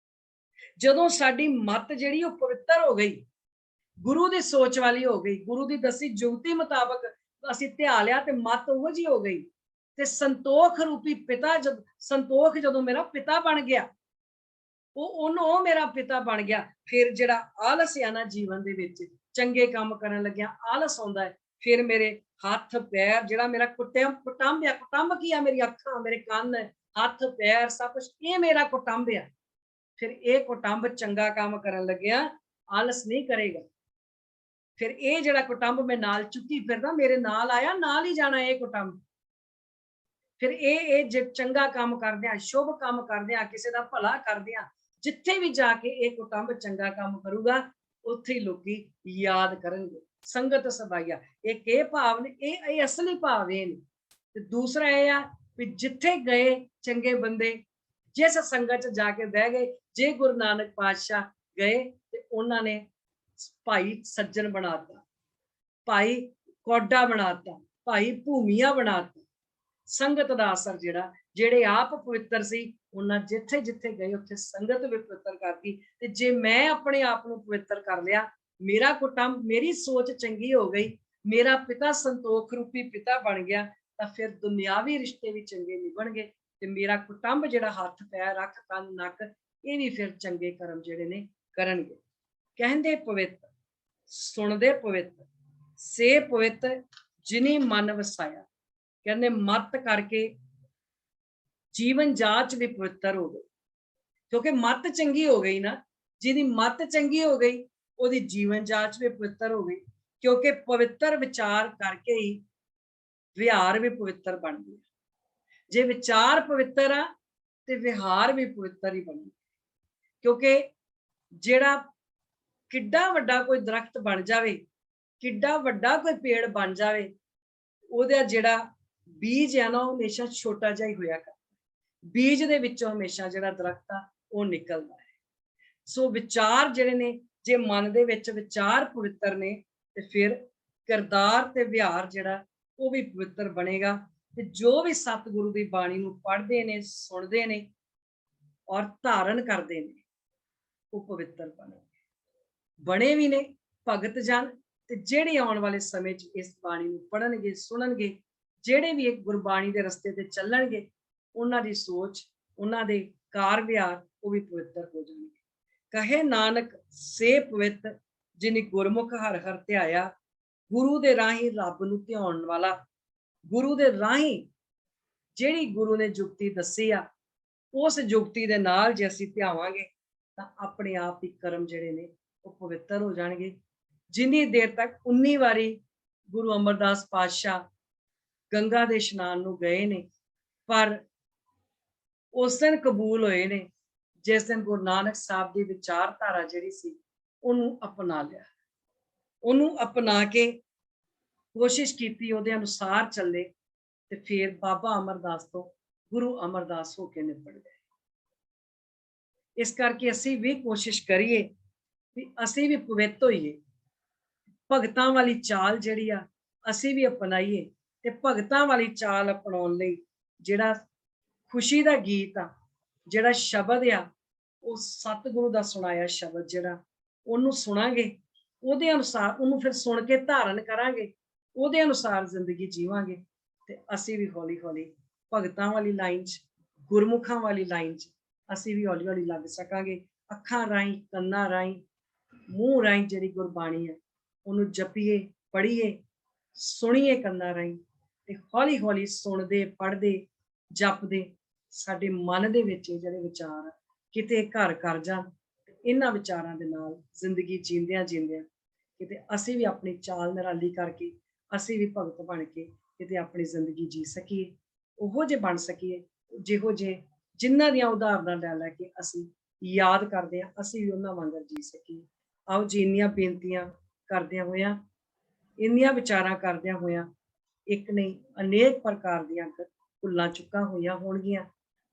ਜਦੋਂ ਸਾਡੀ ਮੱਤ ਜਿਹੜੀ ਉਹ ਪਵਿੱਤਰ ਹੋ ਗਈ, ਗੁਰੂ ਦੀ ਸੋਚ ਵਾਲੀ ਹੋ ਗਈ, ਗੁਰੂ ਦੀ ਦੱਸੀ ਜੁਗਤੀ ਮੁਤਾਬਕ ਅਸੀਂ ਧਿਆ ਲਿਆ ਤੇ ਮੱਤ ਉਹੋ ਜਿਹੀ ਹੋ ਗਈ। ਤੇ ਸੰਤੋਖ ਰੂਪੀ ਪਿਤਾ, ਸੰਤੋਖ ਜਦੋਂ ਮੇਰਾ ਪਿਤਾ ਬਣ ਗਿਆ, ਉਹ ਮੇਰਾ ਪਿਤਾ ਬਣ ਗਿਆ। ਫਿਰ ਜਿਹੜਾ ਆਲਸ ਆ ਨਾ ਜੀਵਨ ਦੇ ਵਿੱਚ, ਚੰਗੇ ਕੰਮ ਕਰਨ ਲੱਗਿਆ ਆਲਸ ਆਉਂਦਾ ਹੈ। ਫਿਰ ਮੇਰੇ ਹੱਥ ਪੈਰ, ਜਿਹੜਾ ਮੇਰਾ ਕੁਟੰਬ ਆ, ਕੁਟੰਬ ਕੀ ਆ? ਮੇਰੀ ਅੱਖਾਂ, ਮੇਰੇ ਕੰਨ, ਹੱਥ ਪੈਰ, ਸਭ ਕੁਛ ਇਹ ਮੇਰਾ ਕੁਟੰਬ ਆ। ਫਿਰ ਇਹ ਕੁਟੰਬ ਚੰਗਾ ਕੰਮ ਕਰਨ ਲੱਗਿਆ ਆਲਸ ਨਹੀਂ ਕਰੇਗਾ। ਫਿਰ ਇਹ ਜਿਹੜਾ ਕੁਟੰਬ ਮੈਂ ਨਾਲ ਚੁੱਕੀ ਫਿਰਦਾ, ਮੇਰੇ ਨਾਲ ਆਇਆ, ਨਾਲ ਹੀ ਜਾਣਾ ਇਹ ਕੁਟੰਬ। ਫਿਰ ਇਹ ਜੇ ਚੰਗਾ ਕੰਮ ਕਰਦੇ ਆ, ਸ਼ੁਭ ਕੰਮ ਕਰਦੇ ਆ, ਕਿਸੇ ਦਾ ਭਲਾ ਕਰਦੇ ਆ, ਜਿੱਥੇ ਵੀ ਜਾ ਕੇ ਇਹ ਕੁਟੰਬ ਚੰਗਾ ਕੰਮ ਕਰੂਗਾ ਉੱਥੇ ਹੀ ਲੋਕੀ ਯਾਦ ਕਰਨਗੇ। ਸੰਗਤ ਸਬਾਈਆ, ਇੱਕ ਇਹ ਭਾਵ ਨੇ, ਇਹ ਅਸਲੀ ਭਾਵ ਇਹ ਨੇ। ਤੇ ਦੂਸਰਾ ਇਹ ਆ ਵੀ ਜਿੱਥੇ ਗਏ ਚੰਗੇ ਬੰਦੇ, ਜਿਸ ਸੰਗਤ 'ਚ ਜਾ ਕੇ ਬਹਿ ਗਏ, ਜੇ ਗੁਰੂ ਨਾਨਕ ਪਾਤਸ਼ਾਹ ਗਏ ਤੇ ਉਹਨਾਂ ਨੇ ਭਾਈ ਸੱਜਣ ਬਣਾਤਾ, ਭਾਈ ਕੋਡਾ ਬਣਾਤਾ, ਭਾਈ ਭੂਮੀਆ ਬਣਾਤਾ। ਸੰਗਤ ਦਾ ਅਸਰ ਜਿਹੜੇ ਆਪ ਪਵਿੱਤਰ ਸੀ, ਉਹਨਾਂ ਜਿੱਥੇ ਜਿੱਥੇ ਗਏ ਉੱਥੇ ਸੰਗਤ ਵੀ ਪਵਿੱਤਰ ਕਰਦੀ। ਤੇ ਜੇ ਮੈਂ ਆਪਣੇ ਆਪ ਨੂੰ ਪਵਿੱਤਰ ਕਰ ਲਿਆ, ਮੇਰਾ ਕੁਟੰਬ, ਮੇਰੀ ਸੋਚ ਚੰਗੀ ਹੋ ਗਈ, ਮੇਰਾ ਪਿਤਾ ਸੰਤੋਖ ਰੂਪੀ ਪਿਤਾ ਬਣ ਗਿਆ, ਤਾਂ ਫਿਰ ਦੁਨਿਆਵੀ ਰਿਸ਼ਤੇ ਵੀ ਚੰਗੇ ਨਿਭਣਗੇ। ਤੇ ਮੇਰਾ ਕੁਟੰਬ ਜਿਹੜਾ ਹੱਥ ਪੈਰ ਅੱਖ ਕੰਨ ਨੱਕ, ਇਹ ਵੀ ਫਿਰ ਚੰਗੇ ਕਰਮ ਜਿਹੜੇ ਨੇ ਕਰਨਗੇ। ਕਹਿੰਦੇ ਪਵਿੱਤ, ਸੁਣਦੇ ਪਵਿੱਤ, ਸੇ ਪਵਿੱਤ ਜਿਨੀ ਮਨ ਵਸਾਇਆ। ਕਹਿੰਦੇ ਮੱਤ ਕਰਕੇ ਜੀਵਨ ਜਾਚ ਵੀ ਪਵਿੱਤਰ ਹੋ ਗਈ। ਕਿਉਂਕਿ ਮੱਤ ਚੰਗੀ ਹੋ ਗਈ ਨਾ, ਜਿਹਦੀ ਮੱਤ ਚੰਗੀ ਹੋ ਗਈ ਉਹਦੀ ਜੀਵਨ ਜਾਚ ਵੀ ਪਵਿੱਤਰ ਹੋ ਗਈ, ਕਿਉਂਕਿ ਪਵਿੱਤਰ ਵਿਚਾਰ ਕਰਕੇ ਹੀ ਵਿਹਾਰ ਵੀ ਪਵਿੱਤਰ ਬਣਦੇ ਆ। ਜੇ ਵਿਚਾਰ ਪਵਿੱਤਰ ਆ ਤੇ ਵਿਹਾਰ ਵੀ ਪਵਿੱਤਰ ਹੀ ਬਣੂ, ਕਿਉਂਕਿ ਜਿਹੜਾ ਕਿੱਡਾ ਵੱਡਾ ਕੋਈ ਦਰਖਤ ਬਣ ਜਾਵੇ, ਕਿੱਡਾ ਵੱਡਾ ਕੋਈ ਪੇੜ ਬਣ ਜਾਵੇ, ਉਹਦਾ ਜਿਹੜਾ ਬੀਜ ਹੈ ਨਾ ਉਹ ਹਮੇਸ਼ਾ ਛੋਟਾ ਜਿਹਾ ਹੀ ਹੋਇਆ ਕਰਦਾ। ਬੀਜ ਦੇ ਵਿੱਚੋਂ ਹਮੇਸ਼ਾ ਜਿਹੜਾ ਦਰਖਤ ਆ ਉਹ ਨਿਕਲਦਾ ਹੈ। ਸੋ ਵਿਚਾਰ ਜਿਹੜੇ ਨੇ, ਜੇ ਮਨ ਦੇ ਵਿੱਚ ਵਿਚਾਰ ਪਵਿੱਤਰ ਨੇ ਤੇ ਫਿਰ ਕਿਰਦਾਰ ਤੇ ਵਿਹਾਰ ਜਿਹੜਾ ਉਹ ਵੀ ਪਵਿੱਤਰ ਬਣੇਗਾ। ਤੇ ਜੋ ਵੀ ਸਤਿਗੁਰੂ ਦੀ ਬਾਣੀ ਨੂੰ ਪੜ੍ਹਦੇ ਨੇ, ਸੁਣਦੇ ਨੇ ਔਰ ਧਾਰਨ ਕਰਦੇ ਨੇ, ਉਹ ਪਵਿੱਤਰ ਬਣੇ ਵੀ ਨੇ ਭਗਤ ਜਨ। ਤੇ ਜਿਹੜੇ ਆਉਣ ਵਾਲੇ ਸਮੇਂ 'ਚ ਇਸ ਬਾਣੀ ਨੂੰ ਪੜ੍ਹਨਗੇ, ਸੁਣਨਗੇ, ਜਿਹੜੇ ਵੀ ਇੱਕ ਗੁਰਬਾਣੀ ਦੇ ਰਸਤੇ ਤੇ ਚੱਲਣਗੇ, ਉਹਨਾਂ ਦੀ ਸੋਚ, ਉਹਨਾਂ ਦੇ ਕਾਰ ਵਿਹਾਰ ਉਹ ਵੀ ਪਵਿੱਤਰ ਹੋ ਜਾਣਗੇ। ਕਹੇ ਨਾਨਕ ਸੇ ਪਵਿੱਤ ਜਿਨੀ ਗੁਰਮੁਖ ਹਰ ਹਰ ਧਿਆਇਆ। ਗੁਰੂ ਦੇ ਰਾਹੀਂ ਰੱਬ ਨੂੰ ਧਿਆਉਣ ਵਾਲਾ, ਗੁਰੂ ਦੇ ਰਾਹੀਂ ਜਿਹੜੀ ਗੁਰੂ ਨੇ ਜੁਗਤੀ ਦੱਸੀ ਆ, ਉਸ ਜੁਗਤੀ ਦੇ ਨਾਲ ਜੇ ਅਸੀਂ ਧਿਆਵਾਂਗੇ ਤਾਂ ਆਪਣੇ ਆਪ ਹੀ ਕਰਮ ਜਿਹੜੇ ਨੇ ਉਹ ਪਵਿੱਤਰ ਹੋ ਜਾਣਗੇ। ਜਿੰਨੀ ਦੇਰ ਤੱਕ 19 ਵਾਰੀ ਗੁਰੂ ਅਮਰਦਾਸ ਪਾਤਸ਼ਾਹ ਗੰਗਾ ਦੇ ਇਸ਼ਨਾਨ ਨੂੰ ਗਏ ਨੇ, ਪਰ ਉਸ ਦਿਨ ਕਬੂਲ ਹੋਏ ਨੇ ਜਿਸ ਦਿਨ ਗੁਰੂ ਨਾਨਕ ਸਾਹਿਬ ਦੀ ਵਿਚਾਰਧਾਰਾ ਜਿਹੜੀ ਸੀ ਉਹਨੂੰ ਅਪਣਾ ਲਿਆ, ਉਹਨੂੰ ਅਪਣਾ ਕੇ ਕੋਸ਼ਿਸ਼ ਕੀਤੀ ਉਹਦੇ ਅਨੁਸਾਰ ਚੱਲੇ, ਤੇ ਫਿਰ ਬਾਬਾ ਅਮਰਦਾਸ ਤੋਂ ਗੁਰੂ ਅਮਰਦਾਸ ਹੋ ਕੇ ਨਿਬੜ ਗਏ। ਇਸ ਕਰਕੇ ਅਸੀਂ ਵੀ ਕੋਸ਼ਿਸ਼ ਕਰੀਏ ਵੀ ਅਸੀਂ ਵੀ ਪਵਿੱਤ ਹੋਈਏ, ਭਗਤਾਂ ਵਾਲੀ ਚਾਲ ਜਿਹੜੀ ਆ ਅਸੀਂ ਵੀ ਅਪਣਾਈਏ। ਤੇ ਭਗਤਾਂ ਵਾਲੀ ਚਾਲ ਅਪਣਾਉਣ ਲਈ ਜਿਹੜਾ ਖੁਸ਼ੀ ਦਾ ਗੀਤ ਆ, ਜਿਹੜਾ ਸ਼ਬਦ ਆ, ਉਹ ਸਤਿਗੁਰੂ ਦਾ ਸੁਣਾਇਆ ਸ਼ਬਦ ਜਿਹੜਾ ਉਹਨੂੰ ਸੁਣਾਂਗੇ, ਉਹਦੇ ਅਨੁਸਾਰ ਉਹਨੂੰ ਫਿਰ ਸੁਣ ਕੇ ਧਾਰਨ ਕਰਾਂਗੇ, ਉਹਦੇ ਅਨੁਸਾਰ ਜ਼ਿੰਦਗੀ ਜੀਵਾਂਗੇ, ਤੇ ਅਸੀਂ ਵੀ ਹੌਲੀ ਹੌਲੀ ਭਗਤਾਂ ਵਾਲੀ ਲਾਈਨ 'ਚ, ਗੁਰਮੁਖਾਂ ਵਾਲੀ ਲਾਈਨ 'ਚ ਅਸੀਂ ਵੀ ਹੌਲੀ ਹੌਲੀ ਲੱਗ ਸਕਾਂਗੇ। ਅੱਖਾਂ ਰਾਹੀਂ, ਕੰਨਾਂ ਰਾਹੀਂ, ਮੂੰਹ ਰਾਹੀਂ ਜਿਹੜੀ ਗੁਰਬਾਣੀ ਹੈ ਉਹਨੂੰ ਜਪੀਏ, ਪੜ੍ਹੀਏ, ਸੁਣੀਏ ਕੰਨਾਂ ਰਾਹੀਂ, ਤੇ ਹੌਲੀ ਹੌਲੀ ਸੁਣਦੇ, ਪੜ੍ਹਦੇ, ਜਪਦੇ ਸਾਡੇ ਮਨ ਦੇ ਵਿੱਚ ਜਿਹੜੇ ਵਿਚਾਰ ਆ ਕਿਤੇ ਘਰ ਕਰ ਜਾਣ। ਤੇ ਇਹਨਾਂ ਵਿਚਾਰਾਂ ਦੇ ਨਾਲ ਜ਼ਿੰਦਗੀ ਜੀਂਦਿਆਂ ਜੀਂਦਿਆਂ ਕਿਤੇ ਅਸੀਂ ਵੀ ਆਪਣੀ ਚਾਲ ਨਿਰਾਲੀ ਕਰਕੇ ਅਸੀਂ ਵੀ ਭਗਤ ਬਣ ਕੇ ਕਿਤੇ ਆਪਣੀ ਜ਼ਿੰਦਗੀ ਜੀ ਸਕੀਏ, ਉਹੋ ਜਿਹੇ ਬਣ ਸਕੀਏ ਜਿਹੋ ਜਿਹੇ ਜਿਨ੍ਹਾਂ ਦੀਆਂ ਉਦਾਹਰਨਾਂ ਲੈ ਲੈ ਕੇ ਅਸੀਂ ਯਾਦ ਕਰਦੇ ਹਾਂ, ਅਸੀਂ ਵੀ ਉਹਨਾਂ ਵਾਂਗਰ ਜੀ ਸਕੀਏ। ਆਓ ਜੀ, ਇੰਨੀਆਂ ਬੇਨਤੀਆਂ ਕਰਦਿਆਂ ਹੋਇਆਂ, ਇੰਨੀਆਂ ਵਿਚਾਰਾਂ ਕਰਦਿਆਂ ਹੋਇਆਂ, ਇੱਕ ਨਹੀਂ ਅਨੇਕ ਪ੍ਰਕਾਰ ਦੀਆਂ ਭੁੱਲਾਂ ਚੁੱਕਾਂ ਹੋਈਆਂ ਹੋਣਗੀਆਂ,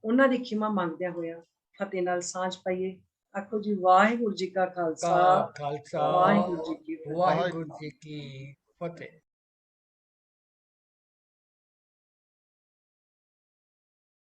ਉਹਨਾਂ ਦੀ ਖਿਮਾ ਮੰਗਦਿਆਂ ਹੋਇਆਂ ਫਤਿਹ ਨਾਲ ਸਾਂਝ ਪਾਈਏ। ਆਖੋ ਜੀ, ਵਾਹਿਗੁਰੂ ਜੀ ਕਾ ਖਾਲਸਾ, ਵਾਹਿਗੁਰੂ ਜੀ ਕੀ ਫਤਿਹ। ਵਾਹਿਗੁਰੂ ਜੀ ਕੀ ਫਤਿਹ।